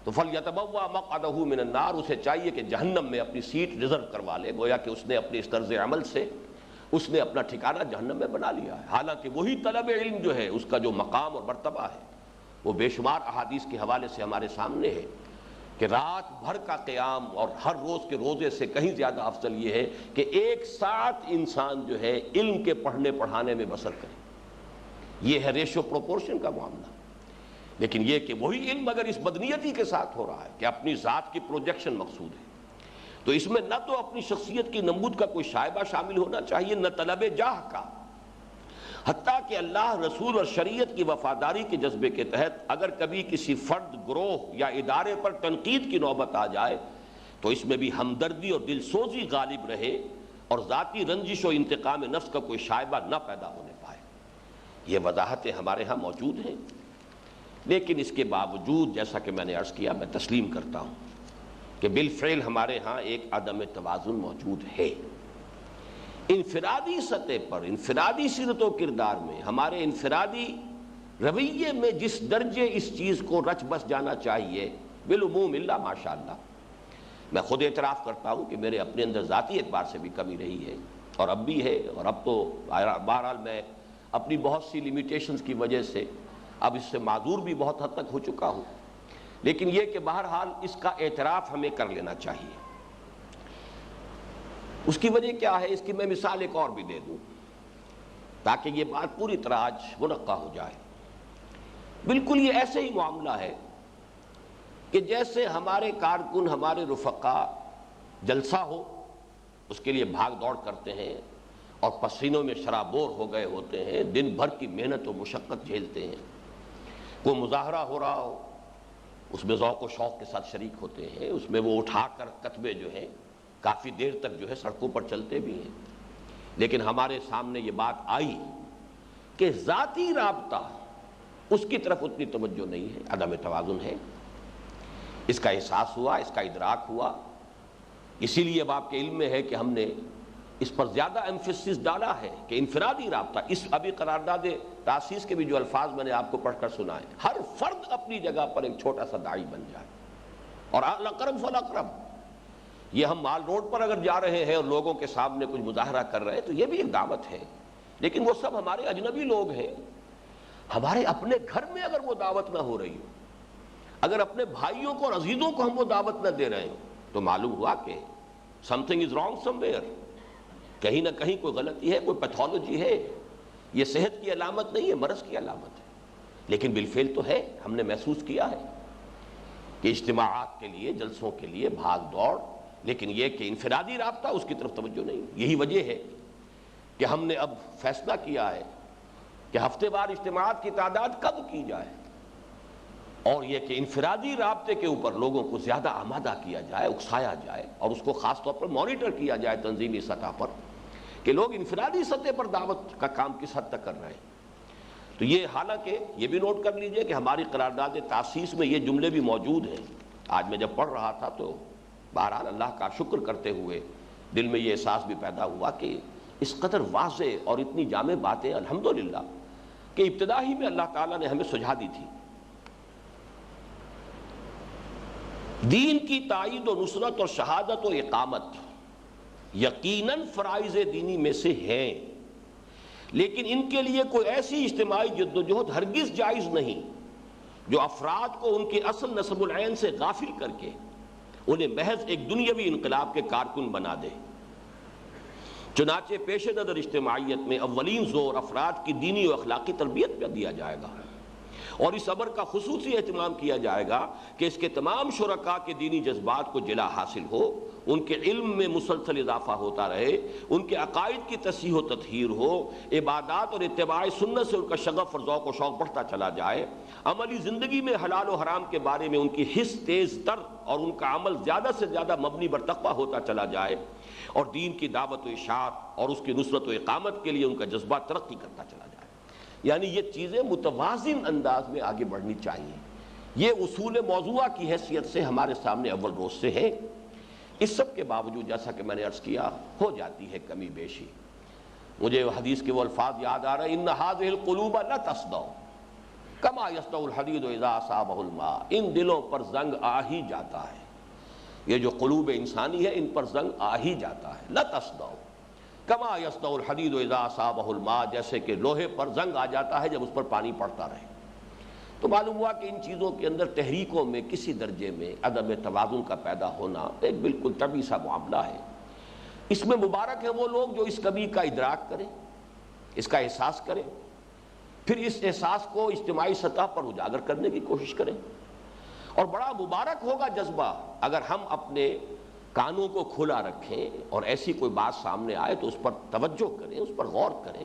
تو فَلْيَتَبَوَّأْ مَقْعَدَهُ مِنَ النَّارِ، اسے چاہیے کہ جہنم میں اپنی سیٹ ریزرو کروا لے، گویا کہ اس نے اپنے اس طرز عمل سے اس نے اپنا ٹھکانہ جہنم میں بنا لیا ہے۔ حالانکہ وہی طلب علم جو ہے اس کا جو مقام اور مرتبہ ہے وہ بے شمار احادیث کے حوالے سے ہمارے سامنے ہے کہ رات بھر کا قیام اور ہر روز کے روزے سے کہیں زیادہ افضل یہ ہے کہ ایک ساتھ انسان جو ہے علم کے پڑھنے پڑھانے میں بسر کرے۔ یہ ہے ریشو پروپورشن کا معاملہ۔ لیکن یہ کہ وہی علم اگر اس بدنیتی کے ساتھ ہو رہا ہے کہ اپنی ذات کی پروجیکشن مقصود ہے، تو اس میں نہ تو اپنی شخصیت کی نمود کا کوئی شائبہ شامل ہونا چاہیے، نہ طلب جاہ کا، حتیٰ کہ اللہ، رسول اور شریعت کی وفاداری کے جذبے کے تحت اگر کبھی کسی فرد، گروہ یا ادارے پر تنقید کی نوبت آ جائے تو اس میں بھی ہمدردی اور دل سوزی غالب رہے اور ذاتی رنجش و انتقام نفس کا کوئی شائبہ نہ پیدا ہونے پائے۔ یہ وضاحتیں ہمارے ہاں موجود ہیں، لیکن اس کے باوجود جیسا کہ میں نے عرض کیا، میں تسلیم کرتا ہوں کہ بالفعل ہمارے ہاں ایک عدم توازن موجود ہے۔ انفرادی سطح پر، انفرادی سیرت و کردار میں، ہمارے انفرادی رویے میں جس درجے اس چیز کو رچ بس جانا چاہیے، بالعموم اللہ ماشاءاللہ، میں خود اعتراف کرتا ہوں کہ میرے اپنے اندر ذاتی اعتبار سے بھی کمی رہی ہے، اور اب بھی ہے، اور اب تو بہرحال میں اپنی بہت سی لیمیٹیشنز کی وجہ سے اب اس سے معذور بھی بہت حد تک ہو چکا ہوں، لیکن یہ کہ بہرحال اس کا اعتراف ہمیں کر لینا چاہیے۔ اس کی وجہ کیا ہے؟ اس کی میں مثال ایک اور بھی دے دوں تاکہ یہ بات پوری طرح آج منقع ہو جائے۔ بالکل یہ ایسے ہی معاملہ ہے کہ جیسے ہمارے کارکن، ہمارے رفقا جلسہ ہو اس کے لیے بھاگ دوڑ کرتے ہیں اور پسینوں میں شرابور ہو گئے ہوتے ہیں، دن بھر کی محنت و مشقت جھیلتے ہیں، کوئی مظاہرہ ہو رہا ہو اس میں ذوق و شوق کے ساتھ شریک ہوتے ہیں، اس میں وہ اٹھا کر کتبے جو ہیں کافی دیر تک جو ہے سڑکوں پر چلتے بھی ہیں۔ لیکن ہمارے سامنے یہ بات آئی کہ ذاتی رابطہ اس کی طرف اتنی توجہ نہیں ہے، عدم توازن ہے۔ اس کا احساس ہوا، اس کا ادراک ہوا، اسی لیے اب آپ کے علم میں ہے کہ ہم نے اس پر زیادہ ایمفیسس ڈالا ہے کہ انفرادی رابطہ، اس ابھی قرارداد تاسیس کے بھی جو الفاظ میں نے آپ کو پڑھ کر سنائے، ہر فرد اپنی جگہ پر ایک چھوٹا سا داعی بن جائے، اور الاقرب فالاقرب۔ یہ ہم مال روڈ پر اگر جا رہے ہیں اور لوگوں کے سامنے کچھ مظاہرہ کر رہے ہیں تو یہ بھی ایک دعوت ہے، لیکن وہ سب ہمارے اجنبی لوگ ہیں۔ ہمارے اپنے گھر میں اگر وہ دعوت نہ ہو رہی ہو، اگر اپنے بھائیوں کو اور عزیزوں کو ہم وہ دعوت نہ دے رہے ہیں، تو معلوم ہوا کہ something is wrong somewhere، کہیں نہ کہیں کوئی غلطی ہے، کوئی پیتھولوجی ہے۔ یہ صحت کی علامت نہیں ہے، مرض کی علامت ہے، لیکن بالفعل تو ہے۔ ہم نے محسوس کیا ہے کہ اجتماعات کے لیے، جلسوں کے لیے بھاگ دوڑ، لیکن یہ کہ انفرادی رابطہ اس کی طرف توجہ نہیں۔ یہی وجہ ہے کہ ہم نے اب فیصلہ کیا ہے کہ ہفتے وار اجتماعات کی تعداد کم کی جائے، اور یہ کہ انفرادی رابطے کے اوپر لوگوں کو زیادہ آمادہ کیا جائے، اکسایا جائے، اور اس کو خاص طور پر مانیٹر کیا جائے تنظیمی سطح پر کہ لوگ انفرادی سطح پر دعوت کا کام کس حد تک کر رہے ہیں۔ تو یہ حالانکہ یہ بھی نوٹ کر لیجئے کہ ہماری قرارداد تاسیس میں یہ جملے بھی موجود ہیں۔ آج میں جب پڑھ رہا تھا تو بہرحال اللہ کا شکر کرتے ہوئے دل میں یہ احساس بھی پیدا ہوا کہ اس قدر واضح اور اتنی جامع باتیں الحمدللہ کہ ابتدا ہی میں اللہ تعالیٰ نے ہمیں سجھا دی تھی۔ دین کی تائید و نصرت اور شہادت و اقامت یقیناً فرائض دینی میں سے ہیں، لیکن ان کے لیے کوئی ایسی اجتماعی جدوجہد ہرگز جائز نہیں جو افراد کو ان کے اصل نصب العین سے غافل کر کے انہیں محض ایک دنیاوی انقلاب کے کارکن بنا دے۔ چنانچہ پیش نظر اجتماعیت میں اولین زور افراد کی دینی و اخلاقی تربیت پہ دیا جائے گا، اور اس امر کا خصوصی اہتمام کیا جائے گا کہ اس کے تمام شرکاء کے دینی جذبات کو جلا حاصل ہو، ان کے علم میں مسلسل اضافہ ہوتا رہے، ان کے عقائد کی تصحیح و تطہیر ہو، عبادات اور اتباع سنت سے ان کا شغف اور ذوق و شوق بڑھتا چلا جائے، عملی زندگی میں حلال و حرام کے بارے میں ان کی حس تیز تر اور ان کا عمل زیادہ سے زیادہ مبنی بر تقویٰ ہوتا چلا جائے، اور دین کی دعوت و اشاعت اور اس کی نصرت و اقامت کے لیے ان کا جذبہ ترقی کرتا چلا جائے۔ یعنی یہ چیزیں متوازن انداز میں آگے بڑھنی چاہیے۔ یہ اصول موضوعہ کی حیثیت سے ہمارے سامنے اول روز سے ہے۔ اس سب کے باوجود جیسا کہ میں نے عرض کیا، ہو جاتی ہے کمی بیشی۔ مجھے حدیث کے وہ الفاظ یاد آ رہے ہیں، ان هذه القلوب لا تصدع كما يصدع الحديد اذا اصابه الماء۔ ان دلوں پر زنگ آ ہی جاتا ہے، یہ جو قلوب انسانی ہے ان پر زنگ آ ہی جاتا ہے، لا تصدع کما یصدع الحدید اذا اصابہ الماء، جیسے کہ لوہے پر زنگ آ جاتا ہے جب اس پر پانی پڑتا رہے۔ تو معلوم ہوا کہ ان چیزوں کے اندر تحریکوں میں کسی درجے میں عدم توازن کا پیدا ہونا ایک بالکل طبیعی سا معاملہ ہے۔ اس میں مبارک ہیں وہ لوگ جو اس کمی کا ادراک کریں، اس کا احساس کریں، پھر اس احساس کو اجتماعی سطح پر اجاگر کرنے کی کوشش کریں، اور بڑا مبارک ہوگا جذبہ اگر ہم اپنے کانوں کو کھلا رکھیں اور ایسی کوئی بات سامنے آئے تو اس پر توجہ کریں، اس پر غور کریں۔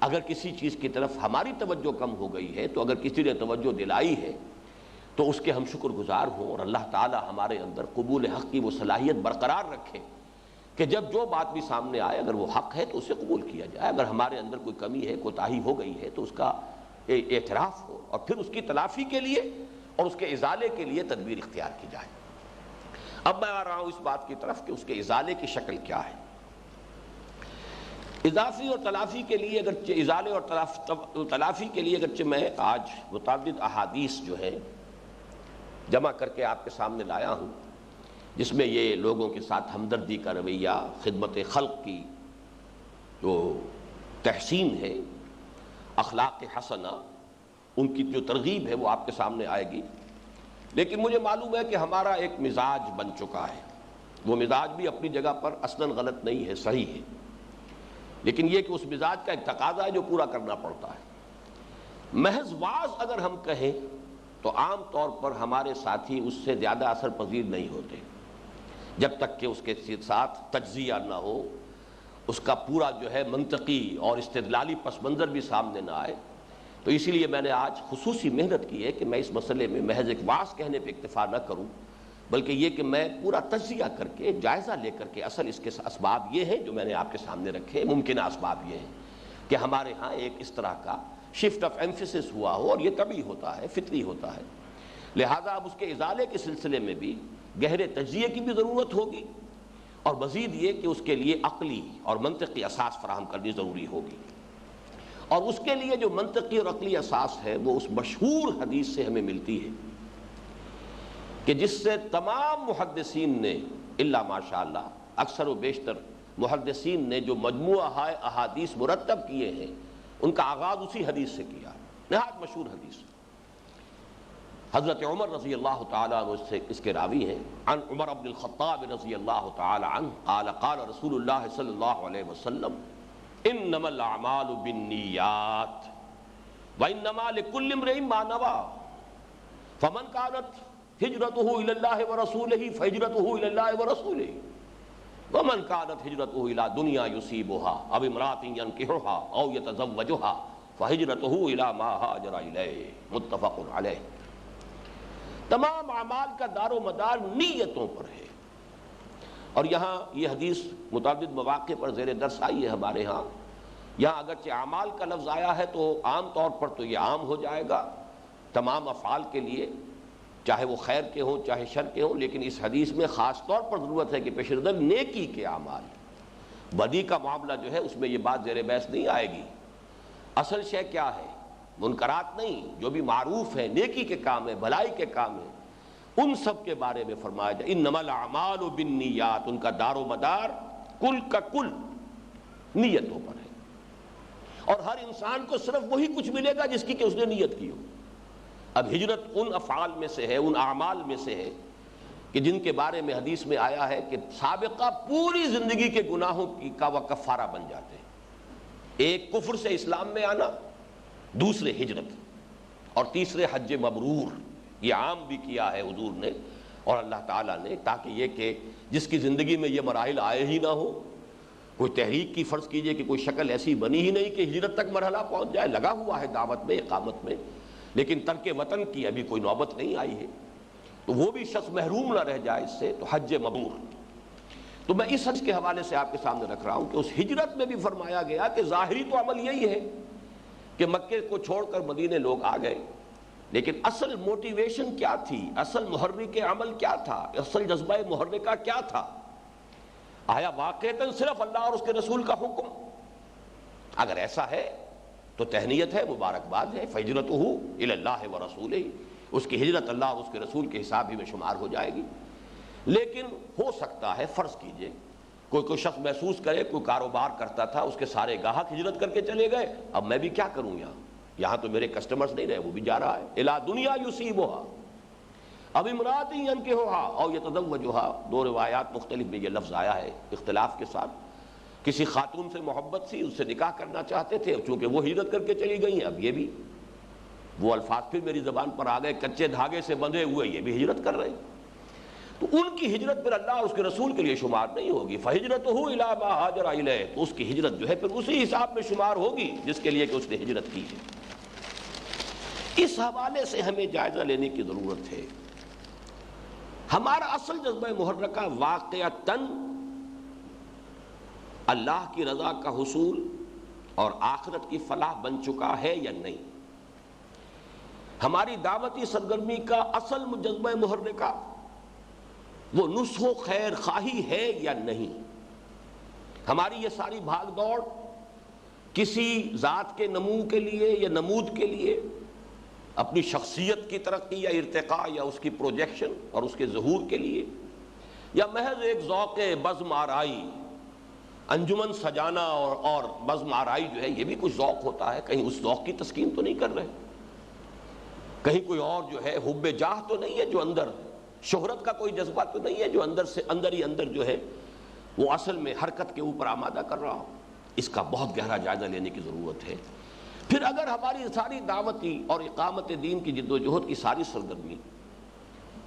اگر کسی چیز کی طرف ہماری توجہ کم ہو گئی ہے تو اگر کسی نے توجہ دلائی ہے تو اس کے ہم شکر گزار ہوں، اور اللہ تعالی ہمارے اندر قبول حق کی وہ صلاحیت برقرار رکھے کہ جب جو بات بھی سامنے آئے اگر وہ حق ہے تو اسے قبول کیا جائے، اگر ہمارے اندر کوئی کمی ہے، کوتاہی ہو گئی ہے تو اس کا اعتراف ہو، اور پھر اس کی تلافی کے لیے اور اس کے ازالے کے لیے تدبیر اختیار کی جائے۔ اب میں آ رہا ہوں اس بات کی طرف کہ اس کے ازالے کی شکل کیا ہے۔ اضافی اور تلافی کے لیے اگرچہ ازالے اور تلافی کے لیے اگرچہ میں آج متعدد احادیث جو ہے جمع کر کے آپ کے سامنے لایا ہوں، جس میں یہ لوگوں کے ساتھ ہمدردی کا رویہ، خدمت خلق کی جو تحسین ہے، اخلاق حسنہ، ان کی جو ترغیب ہے وہ آپ کے سامنے آئے گی۔ لیکن مجھے معلوم ہے کہ ہمارا ایک مزاج بن چکا ہے، وہ مزاج بھی اپنی جگہ پر اصلاً غلط نہیں ہے، صحیح ہے، لیکن یہ کہ اس مزاج کا ایک تقاضا ہے جو پورا کرنا پڑتا ہے۔ محض واعظ اگر ہم کہیں تو عام طور پر ہمارے ساتھی اس سے زیادہ اثر پذیر نہیں ہوتے جب تک کہ اس کے ساتھ تجزیہ نہ ہو، اس کا پورا جو ہے منطقی اور استدلالی پس منظر بھی سامنے نہ آئے۔ تو اسی لیے میں نے آج خصوصی محنت کی ہے کہ میں اس مسئلے میں محض ایک واعظ کہنے پہ اکتفا نہ کروں، بلکہ یہ کہ میں پورا تجزیہ کر کے، جائزہ لے کر کے، اصل اس کے اسباب یہ ہیں جو میں نے آپ کے سامنے رکھے، ممکنہ اسباب یہ ہیں، کہ ہمارے ہاں ایک اس طرح کا شفٹ آف ایمفیسس ہوا ہو، اور یہ طبعی ہوتا ہے، فطری ہوتا ہے۔ لہذا اب اس کے ازالے کے سلسلے میں بھی گہرے تجزیے کی بھی ضرورت ہوگی، اور مزید یہ کہ اس کے لیے عقلی اور منطقی اساس فراہم کرنی ضروری ہوگی، اور اس کے لیے جو منطقی اور عقلی اساس ہے وہ اس مشہور حدیث سے ہمیں ملتی ہے کہ جس سے تمام محدثین نے الا ماشاءاللہ اکثر و بیشتر محدثین نے جو مجموعہ احادیث مرتب کیے ہیں ان کا آغاز اسی حدیث سے کیا، نہایت مشہور حدیث۔ حضرت عمر رضی اللہ تعالیٰ عنہ سے اس کے راوی ہیں، عن عمر بن الخطاب رضی اللہ تعالیٰ عنہ قال قال رسول اللہ صلی اللہ علیہ وسلم انما الاعمال بالنیات وانما لكل امرئ ما نوى فمن كانت هجرته الى الله ورسوله فهجرته الى الله ورسوله ومن كانت هجرته الى دنيا يصيبها او امرأة ينكحها او يتزوجها فهجرته الى ما هاجر اليه متفق عليه۔ تمام اعمال کا دار و مدار نیتوں پر ہے، اور یہاں یہ حدیث متعدد مواقع پر زیر درس آئی ہے ہمارے ہاں۔ یہاں اگرچہ اعمال کا لفظ آیا ہے تو عام طور پر تو یہ عام ہو جائے گا تمام افعال کے لیے، چاہے وہ خیر کے ہوں چاہے شر کے ہوں، لیکن اس حدیث میں خاص طور پر ضرورت ہے کہ پیش نظر نیکی کے اعمال، بدی کا معاملہ جو ہے اس میں یہ بات زیر بحث نہیں آئے گی۔ اصل شے کیا ہے؟ منکرات نہیں، جو بھی معروف ہے، نیکی کے کام ہے، بھلائی کے کام ہے، ان سب کے بارے میں فرمایا جائے انما الاعمال بالنیات، ان کا دار و مدار کل کا کل نیتوں پر ہے، اور ہر انسان کو صرف وہی کچھ ملے گا جس کی کہ اس نے نیت کی ہو۔ اب ہجرت ان افعال میں سے ہے، ان اعمال میں سے ہے کہ جن کے بارے میں حدیث میں آیا ہے کہ سابقہ پوری زندگی کے گناہوں کا وہ کفارہ بن جاتے ہیں۔ ایک کفر سے اسلام میں آنا، دوسرے ہجرت، اور تیسرے حج مبرور، یہ عام بھی کیا ہے حضور نے اور اللہ تعالیٰ نے، تاکہ یہ کہ جس کی زندگی میں یہ مراحل آئے ہی نہ ہو، کوئی تحریک کی فرض کیجئے کہ کوئی شکل ایسی بنی ہی نہیں کہ ہجرت تک مرحلہ پہنچ جائے، لگا ہوا ہے دعوت میں اقامت میں، لیکن ترک وطن کی ابھی کوئی نوبت نہیں آئی ہے، تو وہ بھی شخص محروم نہ رہ جائے اس سے، تو حج مبرور۔ تو میں اس حج کے حوالے سے آپ کے سامنے رکھ رہا ہوں کہ اس ہجرت میں بھی فرمایا گیا کہ ظاہری تو عمل یہی ہے کہ مکے کو چھوڑ کر مدینے لوگ آ گئے، لیکن اصل موٹیویشن کیا تھی، اصل محرک عمل کیا تھا، اصل جذبہ محرکہ کیا تھا؟ آیا واقعتاً صرف اللہ اور اس کے رسول کا حکم؟ اگر ایسا ہے تو تہنیت ہے، مبارکباد ہے، فہجرتہ الی اللہ ورسولہ، اس کی ہجرت اللہ اور اس کے رسول کے حساب ہی میں شمار ہو جائے گی۔ لیکن ہو سکتا ہے فرض کیجئے کوئی شخص محسوس کرے، کوئی کاروبار کرتا تھا، اس کے سارے گاہک ہجرت کر کے چلے گئے، اب میں بھی کیا کروں، یہاں تو میرے کسٹمرز نہیں رہے، وہ بھی جا رہا ہے، الی دنیا یصیبھا اب امرأۃ ینکحھا او یتزوجھا، دو روایات مختلف میں یہ لفظ آیا ہے اختلاف کے ساتھ۔ کسی خاتون سے محبت سی، اس سے نکاح کرنا چاہتے تھے، چونکہ وہ ہجرت کر کے چلی گئی ہیں، اب یہ بھی وہ الفاظ پھر میری زبان پر آ گئے، کچے دھاگے سے بندھے ہوئے یہ بھی ہجرت کر رہے ہیں، تو ان کی ہجرت پھر اللہ اور اس کے رسول کے لیے شمار نہیں ہوگی۔ فہجرتہ الی ما ہاجر الیہ، تو اس کی ہجرت جو ہے پھر اسی حساب میں شمار ہوگی جس کے لیے کہ اس نے ہجرت کی ہے۔ اس حوالے سے ہمیں جائزہ لینے کی ضرورت ہے۔ ہمارا اصل جذبہ محرکہ واقعتاً اللہ کی رضا کا حصول اور آخرت کی فلاح بن چکا ہے یا نہیں؟ ہماری دعوتی سرگرمی کا اصل جذبہ محرکہ وہ نصح و خیر خواہی ہے یا نہیں؟ ہماری یہ ساری بھاگ دوڑ کسی ذات کے نمو کے لیے یا نمود کے لیے، اپنی شخصیت کی ترقی یا ارتقاء یا اس کی پروجیکشن اور اس کے ظہور کے لیے، یا محض ایک ذوق بزم آرائی، انجمن سجانا اور بزم آرائی جو ہے یہ بھی کچھ ذوق ہوتا ہے، کہیں اس ذوق کی تسکین تو نہیں کر رہے، کہیں کوئی اور جو ہے حب جاہ تو نہیں ہے جو اندر، شہرت کا کوئی جذبہ تو نہیں ہے جو اندر ہی اندر جو ہے وہ اصل میں حرکت کے اوپر آمادہ کر رہا ہو؟ اس کا بہت گہرا جائزہ لینے کی ضرورت ہے۔ پھر اگر ہماری ساری دعوتی اور اقامت دین کی جد و جہد کی ساری سرگرمی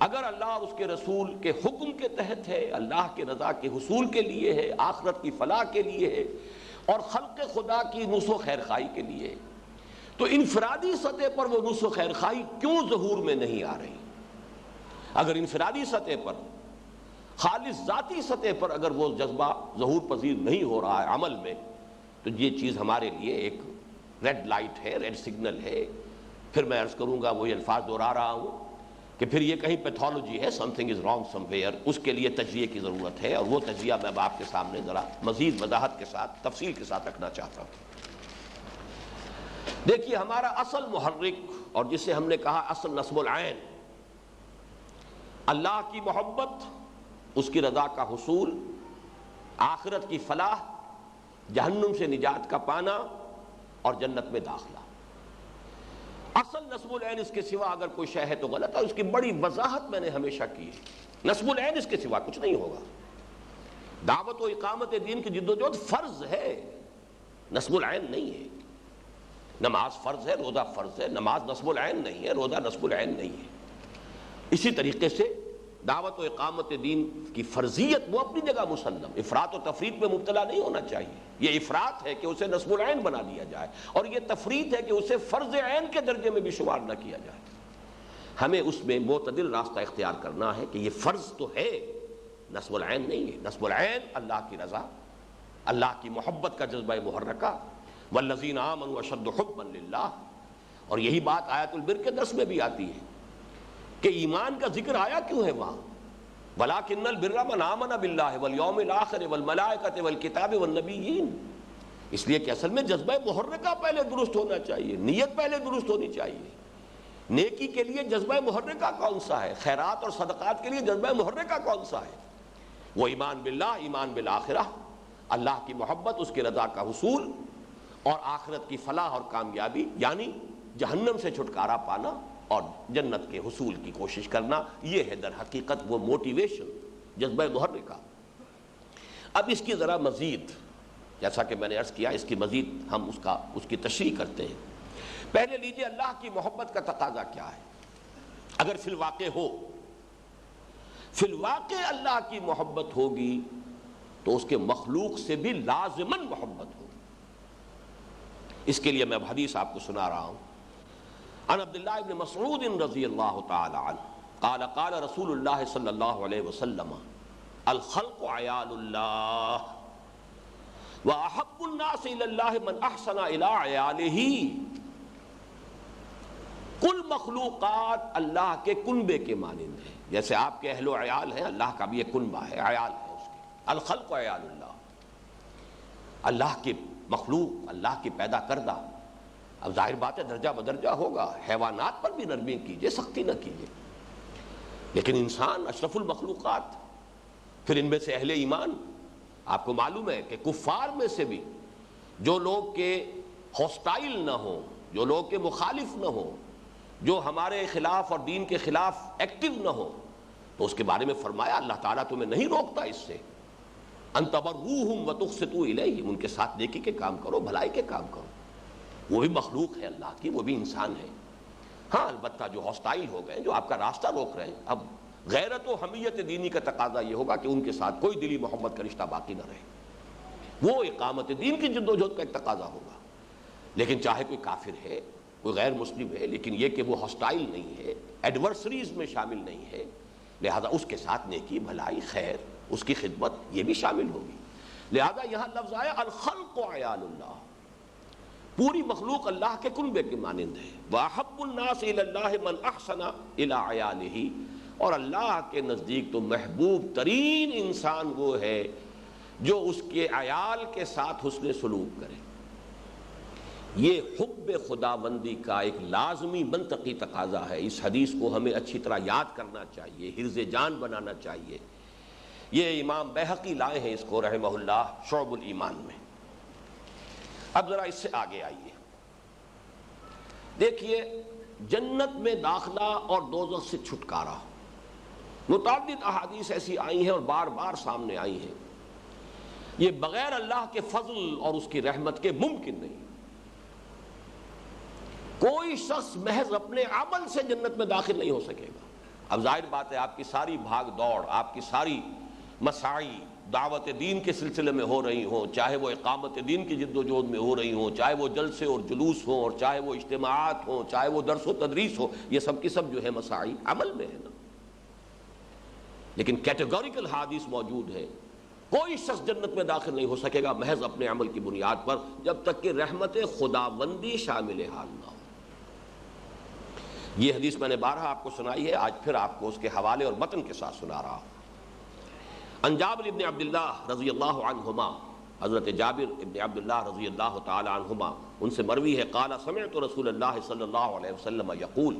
اگر اللہ اور اس کے رسول کے حکم کے تحت ہے، اللہ کے رضا کے حصول کے لیے ہے، آخرت کی فلاح کے لیے ہے، اور خلق خدا کی نصح و خیر خواہی کے لیے ہے، تو انفرادی سطح پر وہ نصح و خیر خواہی کیوں ظہور میں نہیں آ رہی؟ اگر انفرادی سطح پر، خالص ذاتی سطح پر اگر وہ جذبہ ظہور پذیر نہیں ہو رہا ہے عمل میں، تو تو یہ چیز ہمارے لیے ایک ریڈ لائٹ ہے، ریڈ سگنل ہے۔ پھر میں عرض کروں گا، وہی الفاظ دہرا رہا ہوں کہ پھر یہ کہیں پیتھولوجی ہے، something is wrong somewhere, اس کے لیے تجزیے کی ضرورت ہے، اور وہ تجزیہ میں اب آپ کے سامنے ذرا مزید وضاحت کے ساتھ، تفصیل کے ساتھ رکھنا چاہتا ہوں۔ دیکھیے، ہمارا اصل محرک، اور جسے ہم نے کہا اصل نصب العین، اللہ کی محبت، اس کی رضا کا حصول، آخرت کی فلاح، جہنم سے نجات کا پانا اور جنت میں داخلہ۔ اصل نصب العین اس کے سوا اگر کوئی شے ہے تو غلط ہے، اس کی بڑی وضاحت میں نے ہمیشہ کی ہے۔ نصب العین اس کے سوا کچھ نہیں ہوگا۔ دعوت و اقامت دین کی جد و جہد فرض ہے، نصب العین نہیں ہے۔ نماز فرض ہے، روزہ فرض ہے، نماز نصب العین نہیں ہے، روزہ نصب العین نہیں ہے۔ اسی طریقے سے دعوت و اقامت دین کی فرضیت وہ اپنی جگہ مسلم، افراط و تفریط میں مبتلا نہیں ہونا چاہیے۔ یہ افراط ہے کہ اسے نصب العین بنا دیا جائے، اور یہ تفریط ہے کہ اسے فرض عین کے درجے میں بھی شمار نہ کیا جائے۔ ہمیں اس میں معتدل راستہ اختیار کرنا ہے کہ یہ فرض تو ہے، نصب العین نہیں ہے۔ نصب العین اللہ کی رضا، اللہ کی محبت کا جذبہ محرکہ، والذین آمنوا اشد حبا للہ، اور یہی بات آیت البر کے درس میں بھی آتی ہے کہ ایمان کا ذکر آیا کیوں ہے وہاں، وَلَٰكِنَّ الْبِرَّ مَنْ آمَنَ بِاللَّهِ وَالْيَوْمِ الْآخِرِ وَالْمَلَائِكَةِ وَالْكِتَابِ وَالنَّبِيِّينَ، اس لیے کہ اصل میں جذبہ محرکہ پہلے درست ہونا چاہیے، نیت پہلے درست ہونی چاہیے۔ نیکی کے لیے جذبہ محرکہ کون سا ہے؟ خیرات اور صدقات کے لیے جذبہ محرکہ کون سا ہے؟ وہ ایمان باللہ، ایمان بالآخرہ، اللہ کی محبت، اس کی رضا کا حصول، اور آخرت کی فلاح اور کامیابی، یعنی جہنم سے چھٹکارا پانا اور جنت کے حصول کی کوشش کرنا۔ یہ ہے در حقیقت وہ موٹیویشن، جذبہ محرکہ۔ اب اس کی ذرا مزید، جیسا کہ میں نے عرض کیا، اس کی مزید ہم اس کی تشریح کرتے ہیں۔ پہلے لیجئے اللہ کی محبت کا تقاضا کیا ہے؟ اگر فی الواقع ہو، فی الواقع اللہ کی محبت ہوگی تو اس کے مخلوق سے بھی لازماً محبت ہوگی۔ اس کے لیے میں اب حدیث آپ کو سنا رہا ہوں۔ عن عبداللہ ابن مسعود رضی اللہ تعالی عنہ قال قال رسول اللہ صلی اللہ علیہ وسلم الخلق عیال اللہ واحب الناس الی اللہ من احسن الی عیالہ۔ کل مخلوقات اللہ کے کنبے کے مانند ہیں، جیسے آپ کے اہل و عیال ہیں، اللہ کا بھی ایک کنبہ ہے، عیال ہے اس کے۔ الخلق عیال اللہ، اللہ کی مخلوق، اللہ کی پیدا کردہ۔ اب ظاہر بات ہے درجہ بدرجہ ہوگا، حیوانات پر بھی نرمی کیجئے، سختی نہ کیجئے، لیکن انسان اشرف المخلوقات۔ پھر ان میں سے اہل ایمان، آپ کو معلوم ہے کہ کفار میں سے بھی جو لوگ کے ہوسٹائل نہ ہوں، جو لوگ کے مخالف نہ ہوں، جو ہمارے خلاف اور دین کے خلاف ایکٹیو نہ ہو، تو اس کے بارے میں فرمایا اللہ تعالیٰ تمہیں نہیں روکتا اس سے، ان تبروہم وتقسطوا الیہم، ان کے ساتھ نیکی کے کام کرو، بھلائی کے کام کرو۔ وہ بھی مخلوق ہے اللہ کی، وہ بھی انسان ہے۔ ہاں البتہ جو ہاسٹائل ہو گئے، جو آپ کا راستہ روک رہے ہیں، اب غیرت و حمیت دینی کا تقاضا یہ ہوگا کہ ان کے ساتھ کوئی دلی محبت کا رشتہ باقی نہ رہے۔ وہ اقامت دین کی جد و جہد کا ایک تقاضا ہوگا۔ لیکن چاہے کوئی کافر ہے، کوئی غیر مسلم ہے، لیکن یہ کہ وہ ہاسٹائل نہیں ہے، ایڈورسریز میں شامل نہیں ہے، لہذا اس کے ساتھ نیکی، بھلائی، خیر، اس کی خدمت یہ بھی شامل ہوگی۔ لہذا یہاں لفظ آیا الخلق عیال اللہ، پوری مخلوق اللہ کے کنبے کے مانند ہے۔ وَأَحَبُّ النَّاسِ إِلَى اللَّهِ مَنْ أَحْسَنَ إِلَىٰ عِيَالِهِ، اور اللہ کے نزدیک تو محبوب ترین انسان وہ ہے جو اس کے عیال کے ساتھ حسن سلوک کرے۔ یہ حب خداوندی کا ایک لازمی منطقی تقاضا ہے۔ اس حدیث کو ہمیں اچھی طرح یاد کرنا چاہیے، حرز جان بنانا چاہیے۔ یہ امام بیہقی لائے ہیں اس کو رحمہ اللہ شعب الایمان میں۔ اب ذرا اس سے آگے آئیے، دیکھیے جنت میں داخلہ اور دوزخ سے چھٹکارا، متعدد احادیث ایسی آئی ہیں اور بار بار سامنے آئی ہیں۔ یہ بغیر اللہ کے فضل اور اس کی رحمت کے ممکن نہیں۔ کوئی شخص محض اپنے عمل سے جنت میں داخل نہیں ہو سکے گا۔ اب ظاہر بات ہے آپ کی ساری بھاگ دوڑ، آپ کی ساری مساعی دعوت دین کے سلسلے میں ہو رہی ہوں، چاہے وہ اقامت دین کی جد و جہد میں ہو رہی ہوں، چاہے وہ جلسے اور جلوس ہوں، اور چاہے وہ اجتماعات ہوں، چاہے وہ درس و تدریس ہو، یہ سب کی سب جو ہے مساعی عمل میں ہے نا۔ لیکن کیٹیگوریکل حدیث موجود ہے کوئی شخص جنت میں داخل نہیں ہو سکے گا محض اپنے عمل کی بنیاد پر، جب تک کہ رحمت خداوندی شامل حال نہ ہو۔ یہ حدیث میں نے بارہا آپ کو سنائی ہے، آج پھر آپ کو اس کے حوالے اور متن کے ساتھ سنا رہا ہوں۔ عن جابر بن عبداللہ رضی اللہ عنہما، حضرت جابر ابن عبداللہ رضی اللہ تعالی عنہما ان سے مروی ہے، قال سمعت رسول اللہ صلی اللہ علیہ وسلم یقول،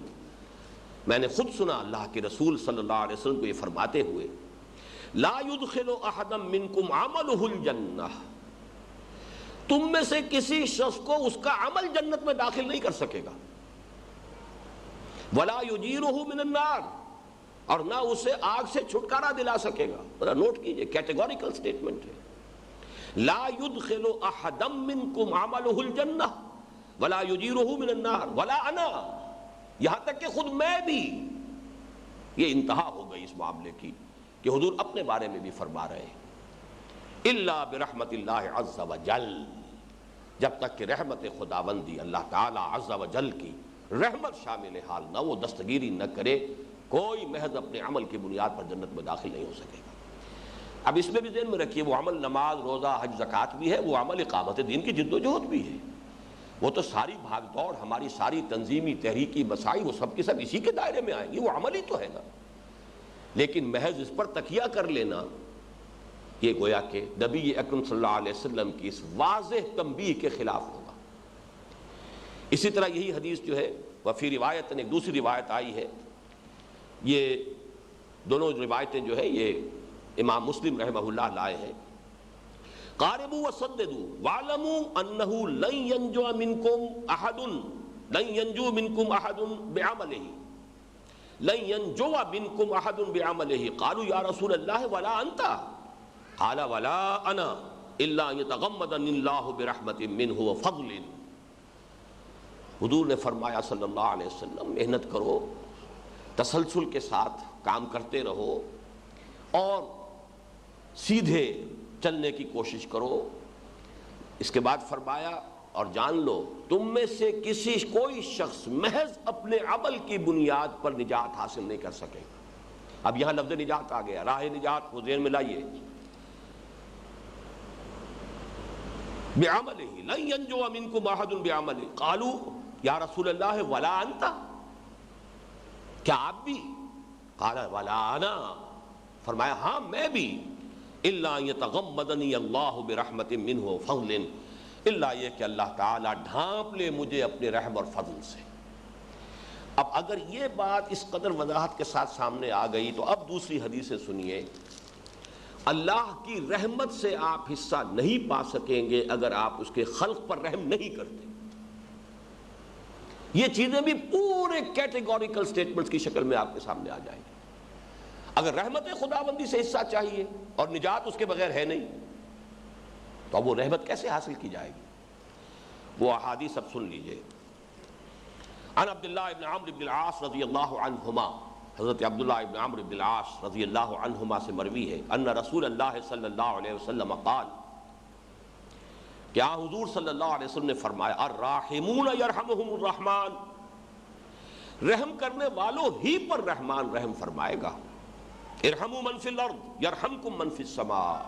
میں نے خود سنا اللہ کے رسول صلی اللہ علیہ وسلم کو یہ فرماتے ہوئے، لا يدخل احدا منکم عملہ الجنہ، تم میں سے کسی شخص کو اس کا عمل جنت میں داخل نہیں کر سکے گا، ولا یجیرہ من النار، اور نہ اسے آگ سے چھٹکارا دلا سکے گا۔ ذرا نوٹ کیجئے، کیٹیگوریکل سٹیٹمنٹ ہے، لا يدخل احدا منکم عملہ الجنہ ولا یجیرہ من النار ولا انا، یہاں تک کہ خود میں بھی، یہ انتہا ہو گئی اس معاملے کی کہ حضور اپنے بارے میں بھی فرما رہے ہیں، الا برحمت اللہ عز وجل، جب تک کہ رحمت خداوندی اللہ تعالی عز وجل کی رحمت شامل حال نہ وہ دستگیری نہ کرے، کوئی محض اپنے عمل کی بنیاد پر جنت میں داخل نہیں ہو سکے گا۔ اب اس میں بھی ذہن میں رکھیے، وہ عمل نماز روزہ حج زکوٰۃ بھی ہے، وہ عمل اقامت دین کی جد و جہد بھی ہے، وہ تو ساری بھاگ دوڑ، ہماری ساری تنظیمی تحریکی مساعی، وہ سب کے سب اسی کے دائرے میں آئیں گی، وہ عمل ہی تو ہے نا۔ لیکن محض اس پر تکیہ کر لینا، یہ گویا کہ نبی اکرم صلی اللہ علیہ وسلم کی اس واضح تنبیہ کے خلاف ہوگا۔ اسی طرح یہی حدیث جو ہے وفی روایت، ایک دوسری روایت آئی ہے، یہ دونوں روایتیں جو ہے یہ امام مسلم رحمہ اللہ لائے ہیں، قاربوا وسددوا واعلموا انه لن ينجو منكم احد بعمله لن ينجو منكم احد بعمله، قالوا یا رسول اللہ ولا انت، قال ولا انا الا ان يتغمدني الله برحمت منه وفضل۔ حضور نے فرمایا صلی اللہ علیہ وسلم، محنت کرو، تسلسل کے ساتھ کام کرتے رہو اور سیدھے چلنے کی کوشش کرو۔ اس کے بعد فرمایا اور جان لو تم میں سے کوئی شخص محض اپنے عمل کی بنیاد پر نجات حاصل نہیں کر سکے گا۔ اب یہاں لفظ نجات آ گیا، راہ نجات کو ذہن میں لائیے، بعملہ لن ینجو منکم احد بعملہ، قالوا یا رسول اللہ ولا انت، کیا آپ بھی؟ قال ولا انا، فرمایا ہاں میں بھی، الا یتغمدنی اللہ برحمت منہ وفضل، الا یہ کہ اللہ تعالیٰ ڈھانپ لے مجھے اپنے رحم اور فضل سے۔ اب اگر یہ بات اس قدر وضاحت کے ساتھ سامنے آ گئی تو اب دوسری حدیث سنیے، اللہ کی رحمت سے آپ حصہ نہیں پا سکیں گے اگر آپ اس کے خلق پر رحم نہیں کرتے۔ یہ چیزیں بھی پورے کیٹیگوریکل سٹیٹمنٹس کی شکل میں آپ کے سامنے آ جائیں گی۔ اگر رحمت خداوندی سے حصہ چاہیے اور نجات اس کے بغیر ہے نہیں، تو اب وہ رحمت کیسے حاصل کی جائے گی؟ وہ احادیث اب سن لیجئے۔ عن عبداللہ ابن عمرو بن العاص رضی اللہ عنہما، حضرت عبداللہ ابن عمرو بن العاص رضی اللہ عنہما سے مروی ہے، ان رسول اللہ صلی اللہ علیہ وسلم قال، کیا حضور صلی اللہ علیہ وسلم نے فرمایا، الراحمون یرحمہم الرحمن، رحم کرنے والوں ہی پر رحمان رحم فرمائے گا، ارحموا من فی الارض یرحمکم من فی السماء،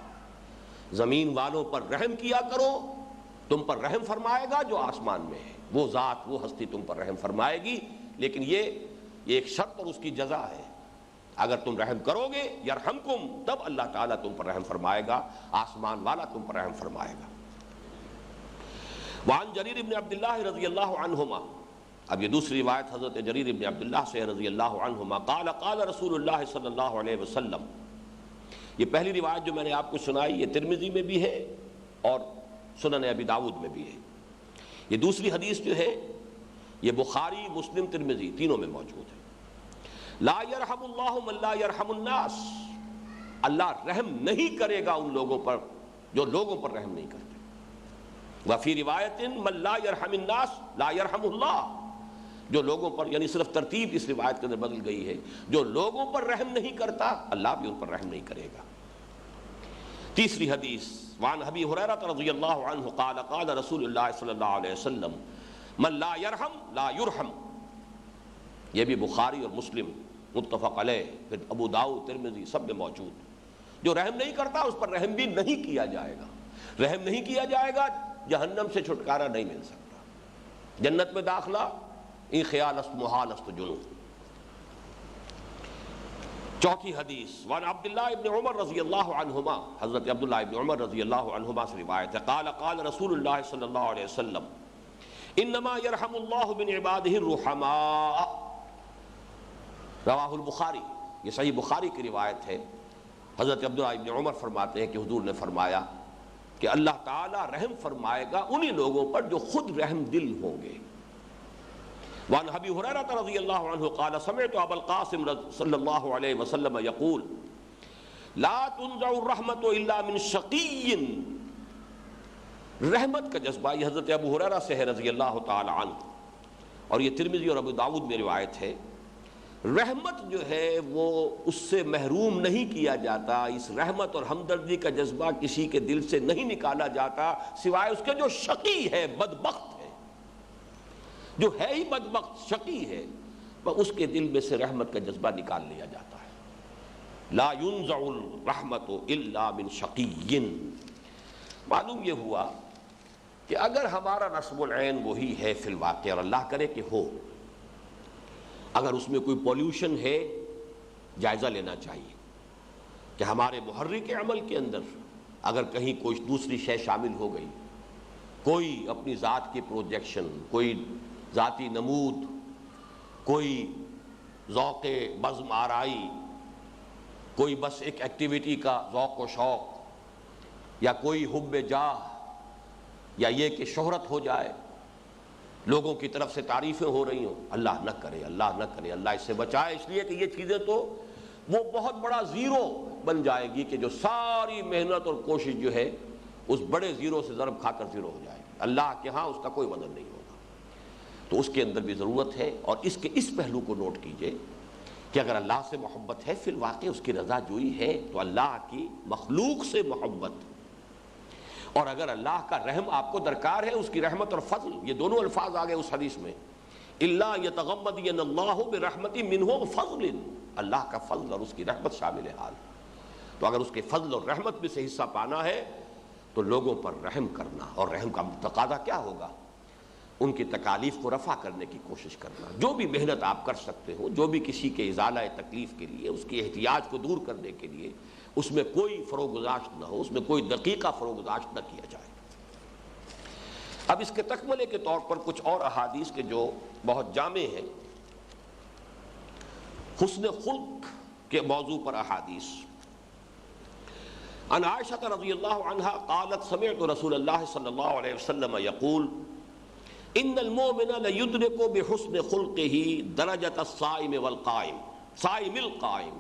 زمین والوں پر رحم کیا کرو، تم پر رحم فرمائے گا جو آسمان میں ہے، وہ ذات وہ ہستی تم پر رحم فرمائے گی۔ لیکن یہ ایک شرط اور اس کی جزا ہے، اگر تم رحم کرو گے یرحمکم، تب اللہ تعالیٰ تم پر رحم فرمائے گا، آسمان والا تم پر رحم فرمائے گا۔ وعن جریر بن عبداللہ رضی اللہ عنہما، اب یہ دوسری روایت حضرت جریر بن عبداللہ سے رضی اللہ عنہما، قال قال رسول اللہ صلی اللہ علیہ وسلم، یہ پہلی روایت جو میں نے آپ کو سنائی یہ ترمذی میں بھی ہے اور سنن ابی داؤد میں بھی ہے۔ یہ دوسری حدیث جو ہے یہ بخاری مسلم ترمذی تینوں میں موجود ہے۔ لا یرحم اللہ من لا یرحم الناس، اللہ رحم نہیں کرے گا ان لوگوں پر جو لوگوں پر رحم نہیں کرتے۔ وفی روایت من لا یرحم الناس لا یرحم اللہ، جو لوگوں پر، یعنی صرف ترتیب اس روایت کے اندر بدل گئی ہے، جو لوگوں پر رحم نہیں کرتا اللہ بھی ان پر رحم نہیں کرے گا۔ تیسری حدیث، وعن ابی ہریرہ رضی اللہ عنہ قال قال رسول اللہ صلی اللہ علیہ وسلم، من لا یرحم لا یرحم، یہ بھی بخاری اور مسلم متفق علیہ، پھر ابو داؤد ترمذی سب میں موجود۔ جو رحم نہیں کرتا اس پر رحم بھی نہیں کیا جائے گا. رحم نہیں کیا جائے گا جہنم سے چھٹکارا نہیں مل سکتا. جنت میں داخلہ این خیال است محال است جنون. چوتھی حدیث وعن عبداللہ ابن عمر رضی اللہ عنہما، حضرت عبداللہ ابن عمر رضی اللہ عنہما سے روایت ہے، قال قال رسول اللہ صلی اللہ علیہ وسلم انما یرحم اللہ من عبادہ الرحماء. رواہ البخاری، یہ صحیح بخاری کی روایت ہے. حضرت عبداللہ ابن عمر فرماتے ہیں کہ حضور نے فرمایا کہ اللہ تعالیٰ رحم فرمائے گا انہی لوگوں پر جو خود رحم دل ہوں گے. وعن ابی ہریرہ رضی اللہ عنہ قال سمعت ابا القاسم صلی اللہ علیہ وسلم یقول لا تنزع الرحمت الا من شقی. رحمت کا جذبہ یہ حضرت ابو ہریرہ سے ہے رضی اللہ تعالی عنہ، اور یہ ترمذی اور ابو داؤد میں روایت ہے. رحمت جو ہے وہ اس سے محروم نہیں کیا جاتا، اس رحمت اور ہمدردی کا جذبہ کسی کے دل سے نہیں نکالا جاتا سوائے اس کے جو شقی ہے، بدبخت ہے، جو ہے ہی بدبخت شقی ہے، اس کے دل میں سے رحمت کا جذبہ نکال لیا جاتا ہے. لا ينزع الرحمت الا من شقی. معلوم یہ ہوا کہ اگر ہمارا نصب العین وہی ہے فی الواقع، اور اللہ کرے کہ ہو، اگر اس میں کوئی پولیوشن ہے جائزہ لینا چاہیے کہ ہمارے محرک عمل کے اندر اگر کہیں کوئی دوسری شے شامل ہو گئی، کوئی اپنی ذات کی پروجیکشن، کوئی ذاتی نمود، کوئی ذوق بزم آرائی، کوئی بس ایک ایکٹیویٹی کا ذوق و شوق، یا کوئی حب جاہ، یا یہ کہ شہرت ہو جائے، لوگوں کی طرف سے تعریفیں ہو رہی ہوں، اللہ نہ کرے، اللہ نہ کرے، اللہ اس سے بچائے. اس لیے کہ یہ چیزیں تو وہ بہت بڑا زیرو بن جائے گی کہ جو ساری محنت اور کوشش جو ہے اس بڑے زیرو سے ضرب کھا کر زیرو ہو جائے گی. اللہ کے ہاں اس کا کوئی وزن نہیں ہوگا. تو اس کے اندر بھی ضرورت ہے. اور اس کے اس پہلو کو نوٹ کیجئے کہ اگر اللہ سے محبت ہے فی الواقع اس کی رضا جوئی ہے تو اللہ کی مخلوق سے محبت، اور اگر اللہ کا رحم آپ کو درکار ہے، اس کی رحمت اور فضل، یہ دونوں الفاظ آگئے اس حدیث میں، الا یتغمدین اللہ برحمت منہ فضل، اللہ کا فضل اور اس کی رحمت شامل حال. تو اگر اس کے فضل اور رحمت میں سے حصہ پانا ہے تو لوگوں پر رحم کرنا، اور رحم کا تقاضا کیا ہوگا؟ ان کی تکالیف کو رفع کرنے کی کوشش کرنا. جو بھی محنت آپ کر سکتے ہو، جو بھی کسی کے ازالہ تکلیف کے لیے، اس کی احتیاج کو دور کرنے کے لیے، اس میں کوئی فروگزاشت نہ ہو، اس میں کوئی دقیقہ فروگزاشت نہ کیا جائے. اب اس کے تکملے کے طور پر کچھ اور احادیث کے جو بہت جامع ہیں، حسن خلق کے موضوع پر احادیث. عن عائشہ رضی اللہ عنہا قالت سمعت رسول اللہ صلی اللہ علیہ وسلم یقول ان المؤمن لیدرک بحسن خلقہ درجۃ الصائم والقائم صائم القائم.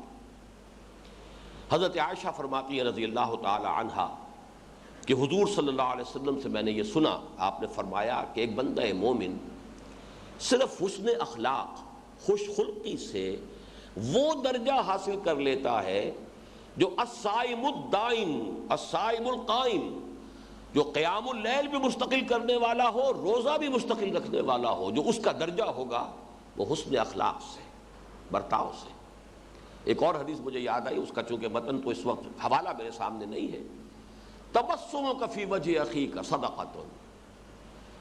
حضرت عائشہ فرماتی ہے رضی اللہ تعالی عنہا کہ حضور صلی اللہ علیہ وسلم سے میں نے یہ سنا، آپ نے فرمایا کہ ایک بندہ مومن صرف حسن اخلاق، خوش خلقی سے وہ درجہ حاصل کر لیتا ہے جو الصائم الدائم الصائم القائم، جو قیام اللیل بھی مستقل کرنے والا ہو، روزہ بھی مستقل رکھنے والا ہو، جو اس کا درجہ ہوگا وہ حسن اخلاق سے، برتاؤ سے. ایک اور حدیث مجھے یاد آئی، اس کا چونکہ متن تو اس وقت حوالہ میرے سامنے نہیں ہے. تبسمک فی وجہ اخیک صدقۃ،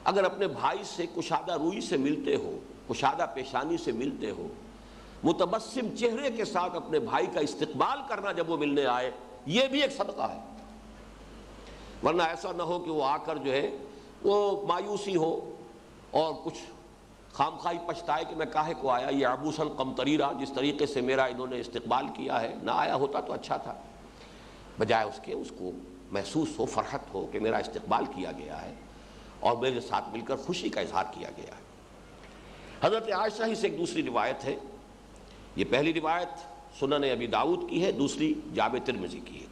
اگر اپنے بھائی سے کشادہ روئی سے ملتے ہو، کشادہ پیشانی سے ملتے ہو، متبسم چہرے کے ساتھ اپنے بھائی کا استقبال کرنا جب وہ ملنے آئے، یہ بھی ایک صدقہ ہے. ورنہ ایسا نہ ہو کہ وہ آ کر جو ہے وہ مایوسی ہو اور کچھ خامخواہی پچھتائے کہ میں کاہے کو آیا، یہ عبوساً قمطریرا، جس طریقے سے میرا انہوں نے استقبال کیا ہے، نہ آیا ہوتا تو اچھا تھا. بجائے اس کے اس کو محسوس ہو، فرحت ہو کہ میرا استقبال کیا گیا ہے اور میرے ساتھ مل کر خوشی کا اظہار کیا گیا ہے. حضرت عائشہ ہی سے ایک دوسری روایت ہے، یہ پہلی روایت سنن ابی داؤد کی ہے، دوسری جامع ترمذی کی ہے.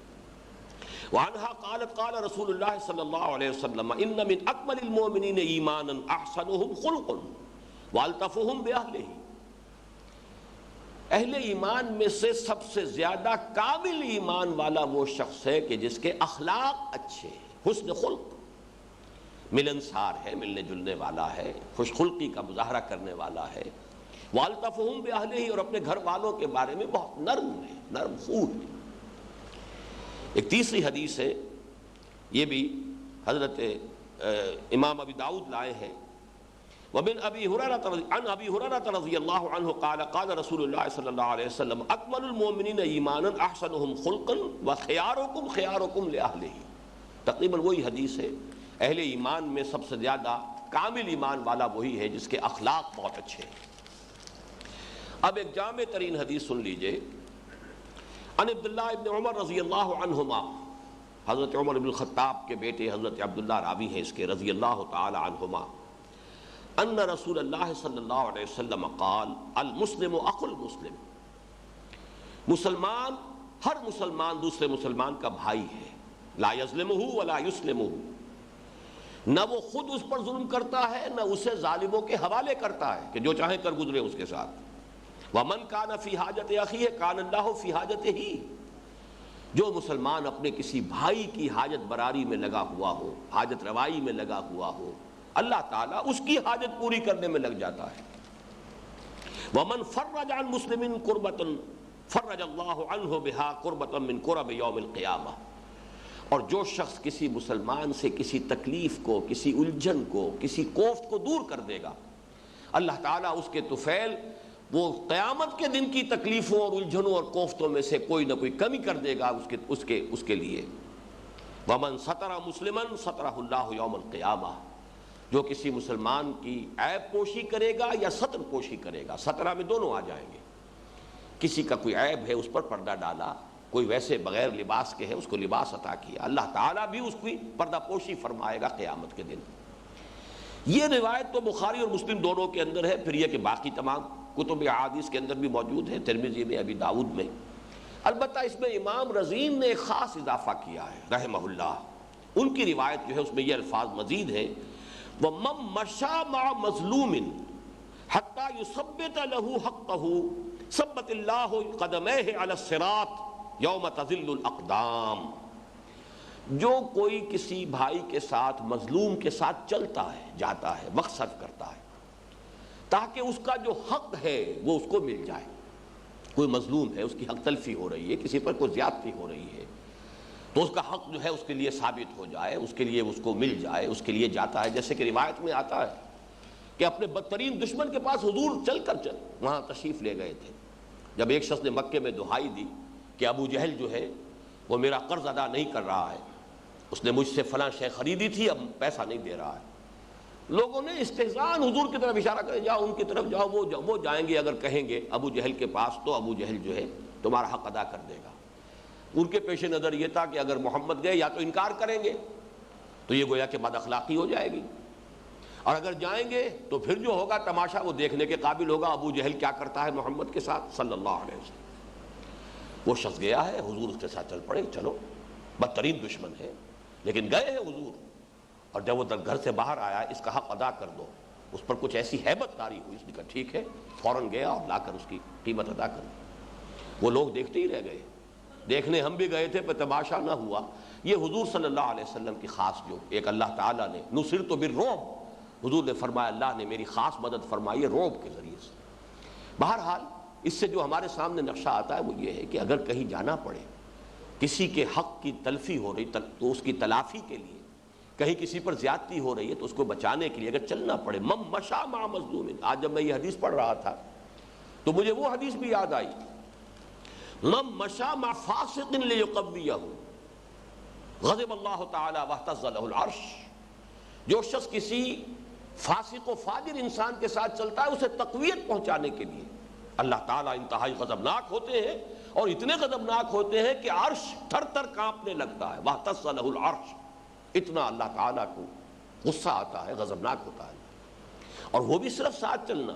وعنہا قالت قال رسول اللہ صلی اللہ علیہ وسلم ان من اکمل المؤمنین ایمانا احسنهم خلقا والطفهم باہلہ. اہل ایمان میں سے سب سے زیادہ کامل ایمان والا وہ شخص ہے کہ جس کے اخلاق اچھے، حسن خلق، ملنسار ہے، ملنے جلنے والا ہے، خوش خلقی کا مظاہرہ کرنے والا ہے. والطفهم باہلہ، اور اپنے گھر والوں کے بارے میں بہت نرم ہے، نرم خوی. ایک تیسری حدیث ہے، یہ بھی حضرت امام ابی داؤد لائے ہیں، ومن ابی ہریرہ رضی اللہ عنہ قال قال رسول اللہ صلی اللہ علیہ وسلم اکمل المؤمنین ایمانا احسنهم خلقا وخیارکم خیارکم لأہلہ. تقریباً وہی حدیث ہے، اہل ایمان میں سب سے زیادہ کامل ایمان والا وہی ہے جس کے اخلاق بہت اچھے ہیں. اب ایک جامع ترین حدیث سن لیجئے. عن عبداللہ ابن عمر رضی اللہ عنہما، حضرت عمر بن الخطاب کے بیٹے حضرت عبداللہ راوی ہیں اس کے رضی اللہ تعالی عنہما، ان رسول اللہ صلی اللہ علیہ وسلم قال المسلم اخو المسلم. مسلمان، ہر مسلمان دوسرے مسلمان کا بھائی ہے. لا یظلمہ ولا یسلمہ، نہ وہ خود اس پر ظلم کرتا ہے نہ اسے ظالموں کے حوالے کرتا ہے کہ جو چاہے کر گزرے اس کے ساتھ. ومن کان فی حاجت اخیہ کان اللہ فی حاجتہ، جو مسلمان اپنے کسی بھائی کی حاجت براری میں لگا ہوا ہو، حاجت روائی میں لگا ہوا ہو، اللہ تعالیٰ اس کی حاجت پوری کرنے میں لگ جاتا ہے. ومن فرج عن مسلم کربۃ فرج اللہ عنہ بہا کربۃ من کرب یوم القیامہ. اور جو شخص کسی مسلمان سے کسی تکلیف کو، کسی الجھن کو، کسی کوفت کو دور کر دے گا، اللہ تعالیٰ اس کے طفیل وہ قیامت کے دن کی تکلیفوں اور الجھنوں اور کوفتوں میں سے کوئی نہ کوئی کمی کر دے گا اس کے لیے. ومن ستر مسلما سترہ اللہ یوم القیامہ. جو کسی مسلمان کی عیب پوشی کرے گا یا ستر پوشی کرے گا، سترہ میں دونوں آ جائیں گے. کسی کا کوئی عیب ہے اس پر پردہ ڈالا، کوئی ویسے بغیر لباس کے ہے اس کو لباس عطا کیا، اللہ تعالیٰ بھی اس کی پردہ پوشی فرمائے گا قیامت کے دن. یہ روایت تو بخاری اور مسلم دونوں کے اندر ہے، پھر یہ کہ باقی تمام کتب احادیث کے اندر بھی موجود ہے، ترمذی میں، ابی داؤد میں. البتہ اس میں امام رزین نے ایک خاص اضافہ کیا ہے رحمہ اللہ. ان کی روایت جو ہے اس میں یہ الفاظ مزید ہیں، وَمَن مَشَى مَعَ مَظْلُومٍ حَتَّى يُثَبِّتَ لَهُ حَقَّهُ ثَبَّتَ اللَّهُ قَدَمَيْهِ عَلَى الصِّرَاطِ یوم تزل الاقدام. جو کوئی کسی بھائی کے ساتھ، مظلوم کے ساتھ چلتا ہے، جاتا ہے، وقت صرف کرتا ہے تاکہ اس کا جو حق ہے وہ اس کو مل جائے. کوئی مظلوم ہے، اس کی حق تلفی ہو رہی ہے، کسی پر کوئی زیادتی ہو رہی ہے، تو اس کا حق جو ہے اس کے لیے ثابت ہو جائے، اس کے لیے اس کو مل جائے، اس کے لیے جاتا ہے. جیسے کہ روایت میں آتا ہے کہ اپنے بدترین دشمن کے پاس حضور چل وہاں تشریف لے گئے تھے. جب ایک شخص نے مکے میں دہائی دی کہ ابو جہل جو ہے وہ میرا قرض ادا نہیں کر رہا ہے، اس نے مجھ سے فلاں شے خریدی تھی، اب پیسہ نہیں دے رہا ہے. لوگوں نے استحزان حضور کی طرف اشارہ کرے، جاؤ ان کی طرف جاؤ، وہ جائیں گے اگر کہیں گے ابو جہل کے پاس تو ابو جہل جو ہے تمہارا حق ادا کر دے گا. ان کے پیش نظر یہ تھا کہ اگر محمد گئے یا تو انکار کریں گے تو یہ گویا کہ بد اخلاقی ہو جائے گی، اور اگر جائیں گے تو پھر جو ہوگا تماشا وہ دیکھنے کے قابل ہوگا ابو جہل کیا کرتا ہے محمد کے ساتھ صلی اللہ علیہ وسلم. وہ شخص گیا ہے، حضور اس کے ساتھ چل پڑے، چلو بدترین دشمن ہے لیکن گئے ہیں حضور. اور جب وہ گھر سے باہر آیا، اس کا حق ادا کر دو، اس پر کچھ ایسی ہیبت طاری ہوئی، اس نے کہا ٹھیک ہے، فوراً گیا اور لا کر اس کی قیمت ادا کر دی. وہ لوگ دیکھتے ہی رہ گئے، دیکھنے ہم بھی گئے تھے پر تماشا نہ ہوا. یہ حضور صلی اللہ علیہ وسلم کی خاص جو ایک اللہ تعالیٰ نے نصرت بالرعب، حضور نے فرمایا اللہ نے میری خاص مدد فرمائی ہے رعب کے ذریعے سے. بہرحال اس سے جو ہمارے سامنے نقشہ آتا ہے وہ یہ ہے کہ اگر کہیں جانا پڑے، کسی کے حق کی تلفی ہو رہی تو اس کی تلافی کے لیے، کہیں کسی پر زیادتی ہو رہی ہے تو اس کو بچانے کے لیے اگر چلنا پڑے. من مشى مع مظلوم. آج جب میں یہ حدیث پڑھ رہا تھا تو مجھے وہ حدیث بھی یاد آئی، من مشى مع فاسق لیقویہ غضب اللہ تعالی واہتز له العرش. جو شخص کسی فاسق و فاجر انسان کے ساتھ چلتا ہے اسے تقویت پہنچانے کے لیے اللہ تعالیٰ انتہائی غضبناک ہوتے ہیں، اور اتنے غضبناک ہوتے ہیں کہ عرش تھر تھر کانپنے لگتا ہے. واہتز له العرش. اتنا اللہ تعالیٰ کو غصہ آتا ہے، غضبناک ہوتا ہے. اور وہ بھی صرف ساتھ چلنا،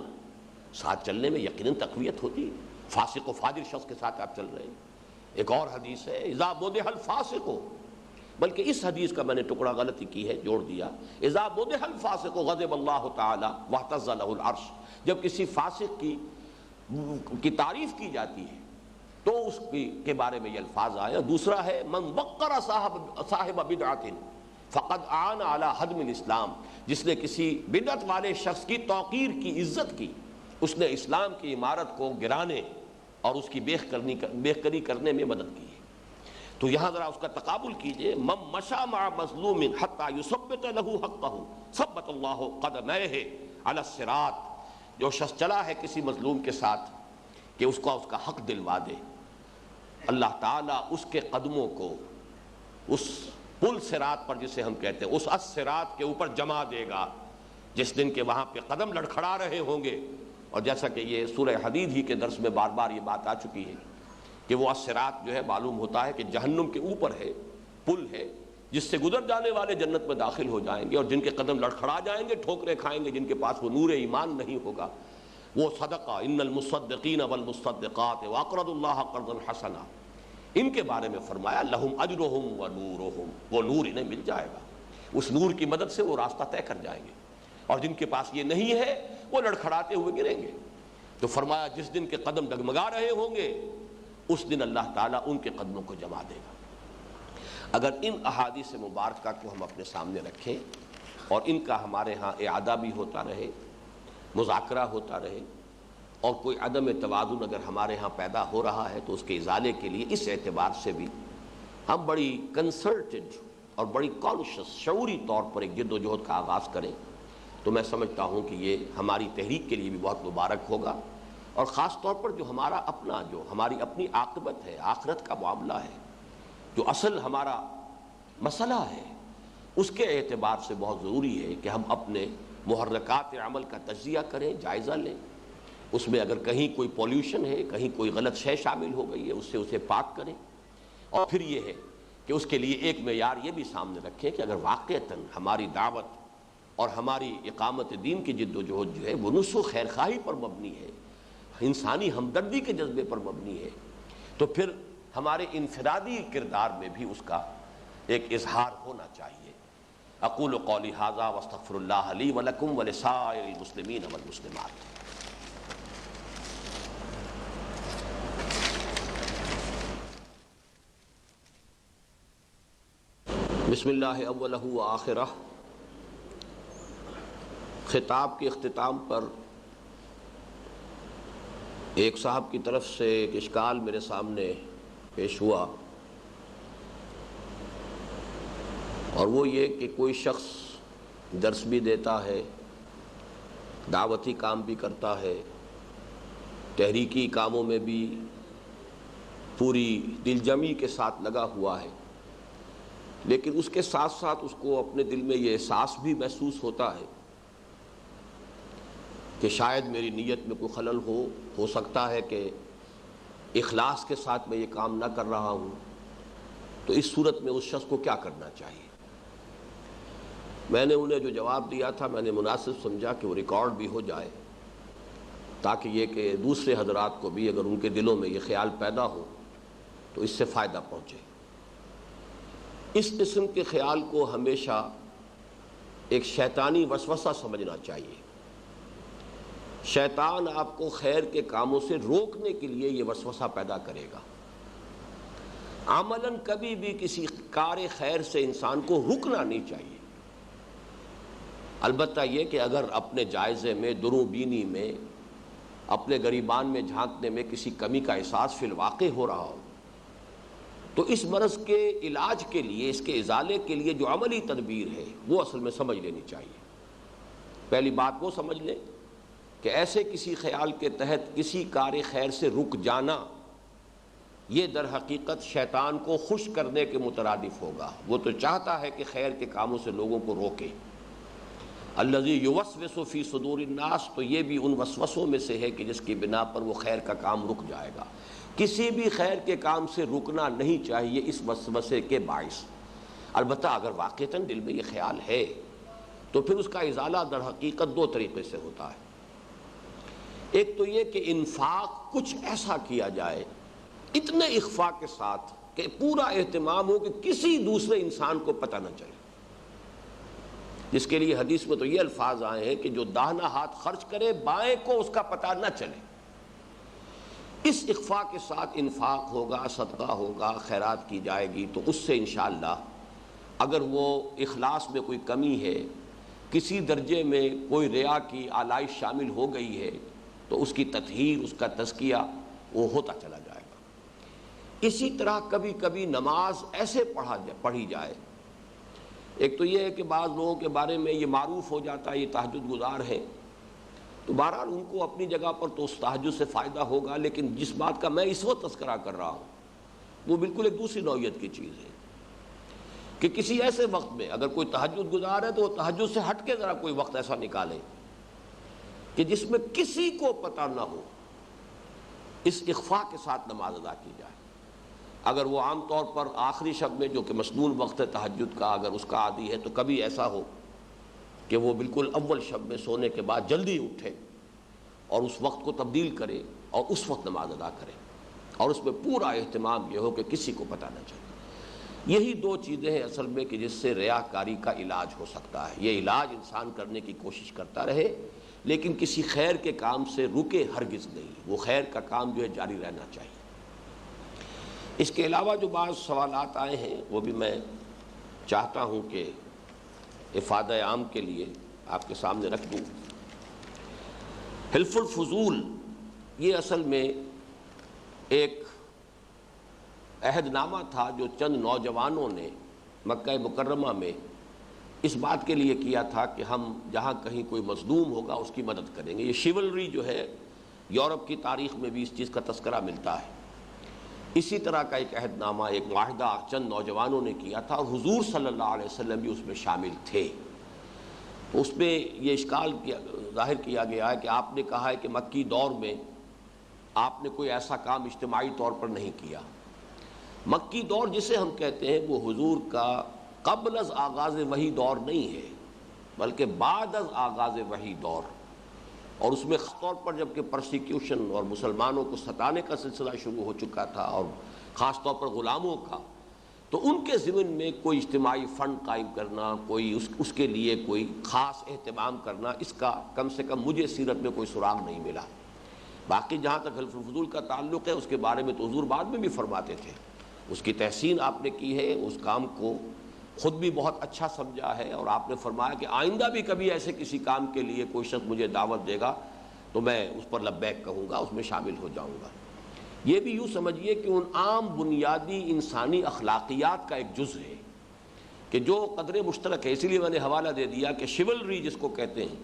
ساتھ چلنے میں یقیناً تقویت ہوتی ہے. فاسق و فاجر شخص کے ساتھ آپ چل رہے ہیں. ایک اور حدیث ہے اذا بدح الفاسق، بلکہ اس حدیث کا میں نے ٹکڑا غلطی کی ہے، جوڑ دیا اذا بدح الفاسق غضب اللہ تعالی واہتز له العرش. جب کسی فاسق کی تعریف کی جاتی ہے تو اس کے بارے میں یہ الفاظ آئے. دوسرا ہے من وقر صاحب بدعت فقد عان علی ہدم الاسلام. جس نے کسی بدعت والے شخص کی توقیر کی، عزت کی، اس نے اسلام کی عمارت کو گرانے اور اس کی بیخ کری کرنے میں مدد کی ہے. تو یہاں ذرا اس کا تقابل کیجئے، من مشى مع مظلوم حتى يثبت له حقه ثبت الله قدميه على الصراط، جو شخص چلا ہے کسی مظلوم کے ساتھ کہ اس کا حق دلوا دے، اللہ تعالیٰ اس کے قدموں کو اس پل صراط پر، جسے ہم کہتے ہیں اس الصراط کے اوپر جما دے گا، جس دن کے وہاں پہ قدم لڑکھڑا رہے ہوں گے۔ اور جیسا کہ یہ سورہ حدید ہی کے درس میں بار بار یہ بات آ چکی ہے کہ وہ الصراط جو ہے معلوم ہوتا ہے کہ جہنم کے اوپر ہے، پل ہے، جس سے گزر جانے والے جنت میں داخل ہو جائیں گے، اور جن کے قدم لڑکھڑا جائیں گے، ٹھوکریں کھائیں گے، جن کے پاس وہ نور ایمان نہیں ہوگا، وہ صدقہ ان المصدقین والمصدقات واقرضوا اللہ قرضا حسنا، ان کے بارے میں فرمایا لہم اجرہم ونورہم، وہ نور انہیں مل جائے گا، اس نور کی مدد سے وہ راستہ طے کر جائیں گے، اور جن کے پاس یہ نہیں ہے وہ لڑکھڑاتے ہوئے گریں گے۔ تو فرمایا جس دن کے قدم ڈگمگا رہے ہوں گے اس دن اللہ تعالیٰ ان کے قدموں کو جما دے گا۔ اگر ان احادیث مبارکہ کو ہم اپنے سامنے رکھیں اور ان کا ہمارے ہاں اعادہ بھی ہوتا رہے، مذاکرہ ہوتا رہے، اور کوئی عدم توازن اگر ہمارے ہاں پیدا ہو رہا ہے تو اس کے ازالے کے لیے اس اعتبار سے بھی ہم بڑی کنسلٹڈ اور بڑی کانشس شعوری طور پر ایک جد و جہد کا آغاز کریں، تو میں سمجھتا ہوں کہ یہ ہماری تحریک کے لیے بھی بہت مبارک ہوگا، اور خاص طور پر جو ہمارا اپنا، جو ہماری اپنی عاقبت ہے، آخرت کا معاملہ ہے، جو اصل ہمارا مسئلہ ہے، اس کے اعتبار سے بہت ضروری ہے کہ ہم اپنے محرکات عمل کا تجزیہ کریں، جائزہ لیں، اس میں اگر کہیں کوئی پولیوشن ہے، کہیں کوئی غلط شے شامل ہو گئی ہے، اس سے اسے پاک کریں، اور پھر یہ ہے کہ اس کے لیے ایک معیار یہ بھی سامنے رکھیں کہ اگر واقعتاً ہماری دعوت اور ہماری اقامت دین کی جد و جہد جو ہے وہ نصح و خیر خواہی پر مبنی ہے، انسانی ہمدردی کے جذبے پر مبنی ہے، تو پھر ہمارے انفرادی کردار میں بھی اس کا ایک اظہار ہونا چاہیے۔ اقول قولی ھذا واستغفر اللہ لی ولکم ولسائر المسلمین والمسلمات۔ بسم اللہ اولہ وآخرہ۔ خطاب کے اختتام پر ایک صاحب کی طرف سے ایک اشکال میرے سامنے پیش ہوا، اور وہ یہ کہ کوئی شخص درس بھی دیتا ہے، دعوتی کام بھی کرتا ہے، تحریکی کاموں میں بھی پوری دل جمعی کے ساتھ لگا ہوا ہے، لیکن اس کے ساتھ ساتھ اس کو اپنے دل میں یہ احساس بھی محسوس ہوتا ہے کہ شاید میری نیت میں کوئی خلل ہو سکتا ہے کہ اخلاص کے ساتھ میں یہ کام نہ کر رہا ہوں، تو اس صورت میں اس شخص کو کیا کرنا چاہیے؟ میں نے انہیں جو جواب دیا تھا میں نے مناسب سمجھا کہ وہ ریکارڈ بھی ہو جائے، تاکہ یہ کہ دوسرے حضرات کو بھی اگر ان کے دلوں میں یہ خیال پیدا ہو تو اس سے فائدہ پہنچے۔ اس قسم کے خیال کو ہمیشہ ایک شیطانی وسوسہ سمجھنا چاہیے۔ شیطان آپ کو خیر کے کاموں سے روکنے کے لیے یہ وسوسہ پیدا کرے گا۔ عملاً کبھی بھی کسی کار خیر سے انسان کو رکنا نہیں چاہیے، البتہ یہ کہ اگر اپنے جائزے میں، دروں بینی میں، اپنے گریبان میں جھانکنے میں کسی کمی کا احساس فی الواقع ہو رہا ہو تو اس مرض کے علاج کے لیے، اس کے ازالے کے لیے جو عملی تدبیر ہے وہ اصل میں سمجھ لینی چاہیے۔ پہلی بات وہ سمجھ لیں کہ ایسے کسی خیال کے تحت کسی کار خیر سے رک جانا یہ در حقیقت شیطان کو خوش کرنے کے مترادف ہوگا۔ وہ تو چاہتا ہے کہ خیر کے کاموں سے لوگوں کو روکے۔ الذی یوسوس فی صدور الناس، تو یہ بھی ان وسوسوں میں سے ہے کہ جس کی بنا پر وہ خیر کا کام رک جائے گا۔ کسی بھی خیر کے کام سے رکنا نہیں چاہیے اس وسوسے کے باعث۔ البتہ اگر واقعتاً دل میں یہ خیال ہے تو پھر اس کا ازالہ در حقیقت دو طریقے سے ہوتا ہے۔ ایک تو یہ کہ انفاق کچھ ایسا کیا جائے اتنے اخفاء کے ساتھ کہ پورا اہتمام ہو کہ کسی دوسرے انسان کو پتہ نہ چلے، جس کے لیے حدیث میں تو یہ الفاظ آئے ہیں کہ جو داہنا ہاتھ خرچ کرے بائیں کو اس کا پتہ نہ چلے۔ اس اخفاء کے ساتھ انفاق ہوگا، صدقہ ہوگا، خیرات کی جائے گی، تو اس سے انشاءاللہ اگر وہ اخلاص میں کوئی کمی ہے، کسی درجے میں کوئی ریا کی آلائش شامل ہو گئی ہے، تو اس کی تطہیر، اس کا تزکیہ وہ ہوتا چلا جائے گا۔ اسی طرح کبھی کبھی نماز ایسے پڑھی جائے، ایک تو یہ ہے کہ بعض لوگوں کے بارے میں یہ معروف ہو جاتا ہے یہ تہجد گزار ہے، تو بہرحال ان کو اپنی جگہ پر تو اس تہجد سے فائدہ ہوگا، لیکن جس بات کا میں اس وقت تذکرہ کر رہا ہوں وہ بالکل ایک دوسری نوعیت کی چیز ہے کہ کسی ایسے وقت میں اگر کوئی تہجد گزار ہے تو وہ تہجد سے ہٹ کے ذرا کوئی وقت ایسا نکالے کہ جس میں کسی کو پتہ نہ ہو، اس اخفاء کے ساتھ نماز ادا کی جائے۔ اگر وہ عام طور پر آخری شب میں جو کہ مسنون وقت ہے تہجد کا اگر اس کا عادی ہے تو کبھی ایسا ہو کہ وہ بالکل اول شب میں سونے کے بعد جلدی اٹھے اور اس وقت کو تبدیل کرے اور اس وقت نماز ادا کرے، اور اس میں پورا اہتمام یہ ہو کہ کسی کو پتہ نہ چلے۔ یہی دو چیزیں ہیں اصل میں کہ جس سے ریاکاری کا علاج ہو سکتا ہے۔ یہ علاج انسان کرنے کی کوشش کرتا رہے لیکن کسی خیر کے کام سے رکے ہرگز نہیں، وہ خیر کا کام جو ہے جاری رہنا چاہیے۔ اس کے علاوہ جو بعض سوالات آئے ہیں وہ بھی میں چاہتا ہوں کہ افادہ عام کے لیے آپ کے سامنے رکھ دوں۔ حلف الفضول یہ اصل میں ایک عہد نامہ تھا جو چند نوجوانوں نے مکہ مکرمہ میں اس بات کے لیے کیا تھا کہ ہم جہاں کہیں کوئی مظلوم ہوگا اس کی مدد کریں گے۔ یہ شیولری جو ہے یورپ کی تاریخ میں بھی اس چیز کا تذکرہ ملتا ہے۔ اسی طرح کا ایک عہد نامہ ایک معاہدہ چند نوجوانوں نے کیا تھا اور حضور صلی اللہ علیہ وسلم بھی اس میں شامل تھے۔ اس میں یہ اشکال ظاہر کیا گیا ہے کہ آپ نے کہا ہے کہ مکی دور میں آپ نے کوئی ایسا کام اجتماعی طور پر نہیں کیا۔ مکی دور جسے ہم کہتے ہیں وہ حضور کا قبل از آغاز وحی دور نہیں ہے بلکہ بعد از آغاز وحی دور، اور اس میں خاص طور پر جب کہ پرسیکیوشن اور مسلمانوں کو ستانے کا سلسلہ شروع ہو چکا تھا اور خاص طور پر غلاموں کا، تو ان کے ضمن میں کوئی اجتماعی فنڈ قائم کرنا، کوئی اس کے لیے کوئی خاص اہتمام کرنا، اس کا کم سے کم مجھے سیرت میں کوئی سراغ نہیں ملا۔ باقی جہاں تک حلف الفضول کا تعلق ہے اس کے بارے میں تو حضور بعد میں بھی فرماتے تھے، اس کی تحسین آپ نے کی ہے، اس کام کو خود بھی بہت اچھا سمجھا ہے، اور آپ نے فرمایا کہ آئندہ بھی کبھی ایسے کسی کام کے لیے کوئی شخص مجھے دعوت دے گا تو میں اس پر لبیک کہوں گا، اس میں شامل ہو جاؤں گا۔ یہ بھی یوں سمجھیے کہ ان عام بنیادی انسانی اخلاقیات کا ایک جز ہے کہ جو قدر مشترک ہے۔ اسی لیے میں نے حوالہ دے دیا کہ شیولری جس کو کہتے ہیں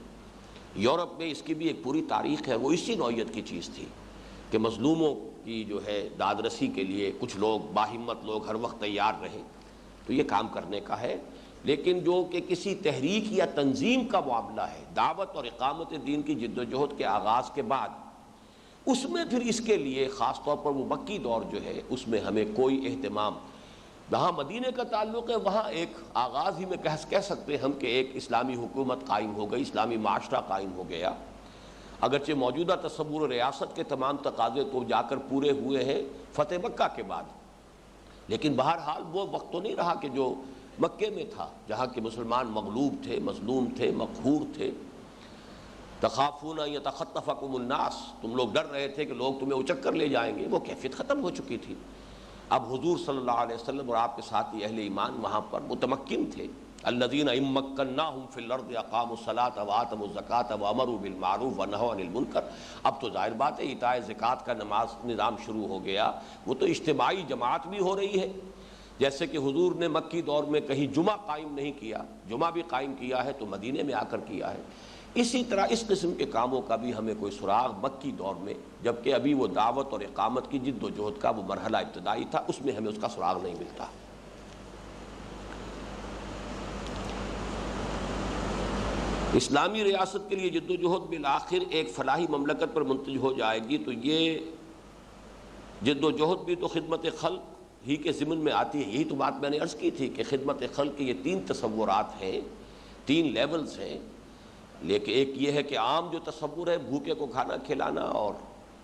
یورپ میں اس کی بھی ایک پوری تاریخ ہے، وہ اسی نوعیت کی چیز تھی کہ مظلوموں کی جو ہے داد رسی کے لیے کچھ لوگ باہمت لوگ ہر وقت تیار رہیں، تو یہ کام کرنے کا ہے۔ لیکن جو کہ کسی تحریک یا تنظیم کا معاملہ ہے، دعوت اور اقامت دین کی جد و جہد کے آغاز کے بعد، اس میں پھر اس کے لیے خاص طور پر وہ مکی دور جو ہے اس میں ہمیں کوئی اہتمام، جہاں مدینے کا تعلق ہے وہاں ایک آغاز ہی میں کہہ سکتے ہیں ہم کہ ایک اسلامی حکومت قائم ہو گئی، اسلامی معاشرہ قائم ہو گیا، اگرچہ موجودہ تصور ریاست کے تمام تقاضے تو جا کر پورے ہوئے ہیں فتح مکہ کے بعد، لیکن بہرحال وہ وقت تو نہیں رہا کہ جو مکے میں تھا، جہاں کے مسلمان مغلوب تھے، مظلوم تھے، مقہور تھے۔ تخافون ان یتخطفکم الناس، تم لوگ ڈر رہے تھے کہ لوگ تمہیں اچک کر لے جائیں گے، وہ کیفیت ختم ہو چکی تھی۔ اب حضور صلی اللہ علیہ وسلم اور آپ کے ساتھی اہل ایمان وہاں پر متمکن تھے۔ الذین ان مکناہم فی الارض اقاموا الصلاۃ وآتوا الزکاۃ وامروا بالمعروف ونہوا عن المنکر۔ اب تو ظاہر بات ہے ایتاء زکوٰۃ کا نظام شروع ہو گیا، وہ تو اجتماعی جماعت بھی ہو رہی ہے، جیسے کہ حضور نے مکی دور میں کہیں جمعہ قائم نہیں کیا، جمعہ بھی قائم کیا ہے تو مدینے میں آ کر کیا ہے۔ اسی طرح اس قسم کے کاموں کا بھی ہمیں کوئی سراغ مکی دور میں، جبکہ ابھی وہ دعوت اور اقامت کی جد و جہد کا وہ مرحلہ ابتدائی تھا، اس میں ہمیں اس کا سراغ نہیں ملتا۔ اسلامی ریاست کے لیے جد و جہد بالآخر ایک فلاحی مملکت پر منتج ہو جائے گی تو یہ جد و جہد بھی تو خدمت خلق ہی کے ضمن میں آتی ہے۔ یہی تو بات میں نے عرض کی تھی کہ خدمت خلق کے یہ تین تصورات ہیں، تین لیولز ہیں، لیکن ایک یہ ہے کہ عام جو تصور ہے بھوکے کو کھانا کھلانا اور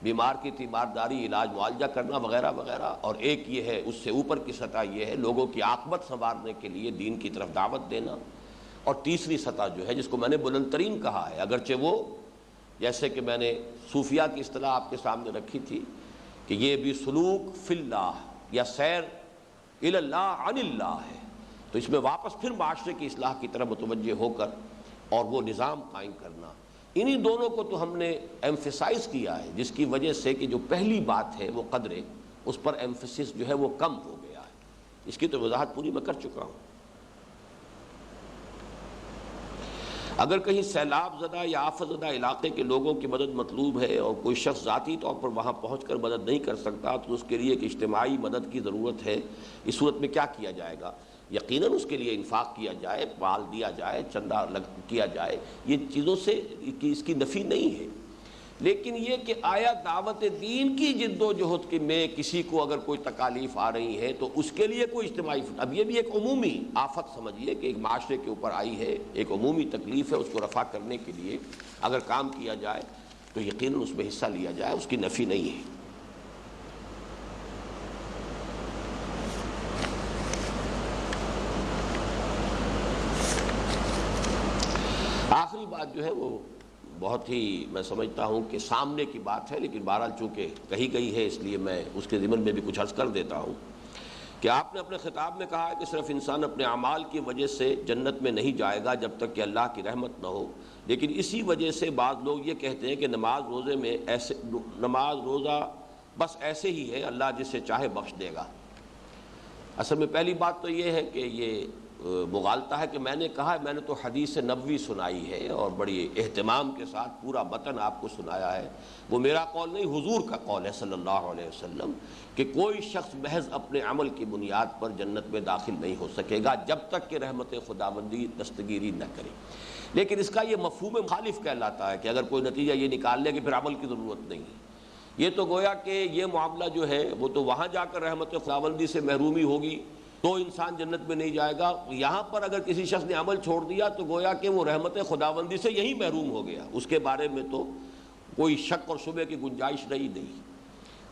بیمار کی تیمارداری، علاج معالجہ کرنا وغیرہ وغیرہ، اور ایک یہ ہے اس سے اوپر کی سطح یہ ہے لوگوں کی عاقبت سنوارنے کے لیے دین کی طرف دعوت دینا، اور تیسری سطح جو ہے جس کو میں نے بلند ترین کہا ہے، اگرچہ وہ جیسے کہ میں نے صوفیہ کی اصطلاح آپ کے سامنے رکھی تھی کہ یہ بھی سلوک فی اللہ یا سیر الی اللہ عن اللہ ہے، تو اس میں واپس پھر معاشرے کی اصلاح کی طرف متوجہ ہو کر اور وہ نظام قائم کرنا، انہی دونوں کو تو ہم نے ایمفیسائز کیا ہے، جس کی وجہ سے کہ جو پہلی بات ہے وہ قدر اس پر ایمفسس جو ہے وہ کم ہو گیا ہے. اس کی تو وضاحت پوری میں کر چکا ہوں. اگر کہیں سیلاب زدہ یا آفت زدہ علاقے کے لوگوں کی مدد مطلوب ہے اور کوئی شخص ذاتی طور پر وہاں پہنچ کر مدد نہیں کر سکتا تو اس کے لیے ایک اجتماعی مدد کی ضرورت ہے. اس صورت میں کیا کیا جائے گا؟ یقیناً اس کے لیے انفاق کیا جائے، مال دیا جائے، چندہ کیا جائے. یہ چیزوں سے اس کی نفی نہیں ہے، لیکن یہ کہ آیا دعوت دین کی جد و جہد کے میں کسی کو اگر کوئی تکالیف آ رہی ہے تو اس کے لیے کوئی اجتماعی اب یہ بھی ایک عمومی آفت سمجھیے کہ ایک معاشرے کے اوپر آئی ہے، ایک عمومی تکلیف ہے، اس کو رفع کرنے کے لیے اگر کام کیا جائے تو یقیناً اس میں حصہ لیا جائے، اس کی نفی نہیں ہے. آخری بات جو ہے وہ بہت ہی میں سمجھتا ہوں کہ سامنے کی بات ہے، لیکن بہرحال چونکہ کہی گئی ہے اس لیے میں اس کے ضمن میں بھی کچھ عرض کر دیتا ہوں کہ آپ نے اپنے خطاب میں کہا ہے کہ صرف انسان اپنے اعمال کی وجہ سے جنت میں نہیں جائے گا جب تک کہ اللہ کی رحمت نہ ہو. لیکن اسی وجہ سے بعض لوگ یہ کہتے ہیں کہ نماز روزے میں نماز روزہ بس ایسے ہی ہے، اللہ جسے چاہے بخش دے گا. اصل میں پہلی بات تو یہ ہے کہ یہ مغالطہ ہے کہ میں نے کہا میں نے تو حدیث نبوی سنائی ہے اور بڑی اہتمام کے ساتھ پورا متن آپ کو سنایا ہے. وہ میرا قول نہیں، حضور کا قول ہے صلی اللہ علیہ وسلم کہ کوئی شخص محض اپنے عمل کی بنیاد پر جنت میں داخل نہیں ہو سکے گا جب تک کہ رحمت خداوندی دستگیری نہ کرے. لیکن اس کا یہ مفہوم مخالف کہلاتا ہے کہ اگر کوئی نتیجہ یہ نکال لے کہ پھر عمل کی ضرورت نہیں ہے. یہ تو گویا کہ یہ معاملہ جو ہے وہ تو وہاں جا کر رحمت خداوندی سے محرومی ہوگی تو انسان جنت میں نہیں جائے گا. یہاں پر اگر کسی شخص نے عمل چھوڑ دیا تو گویا کہ وہ رحمت خداوندی سے یہی محروم ہو گیا. اس کے بارے میں تو کوئی شک اور شبہ کی گنجائش رہی نہیں.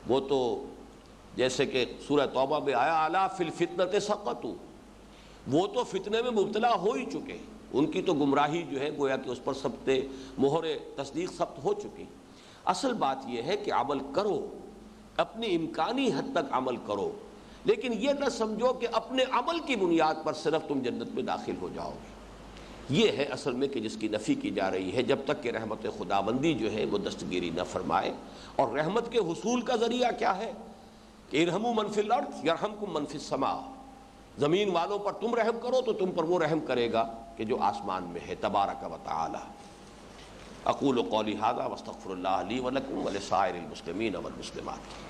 وہ تو جیسے کہ سورہ توبہ میں آیا الا فی الفتنۃ سقطوا، وہ تو فتنے میں مبتلا ہو ہی چکے، ان کی تو گمراہی جو ہے گویا کہ اس پر ثبت مہر تصدیق ثبت ہو چکی. اصل بات یہ ہے کہ عمل کرو، اپنی امکانی حد تک عمل کرو، لیکن یہ نہ سمجھو کہ اپنے عمل کی بنیاد پر صرف تم جنت میں داخل ہو جاؤ گے. یہ ہے اصل میں کہ جس کی نفی کی جا رہی ہے جب تک کہ رحمت خداوندی جو ہے وہ دستگیری نہ فرمائے. اور رحمت کے حصول کا ذریعہ کیا ہے کہ ارحموا من فی الارض یرحمکم من فی السماء، زمین والوں پر تم رحم کرو تو تم پر وہ رحم کرے گا کہ جو آسمان میں ہے تبارک و تعالی. اقول قولی ھذا واستغفر اللہ لی ولکم ولسائر المسلمین والمسلمات.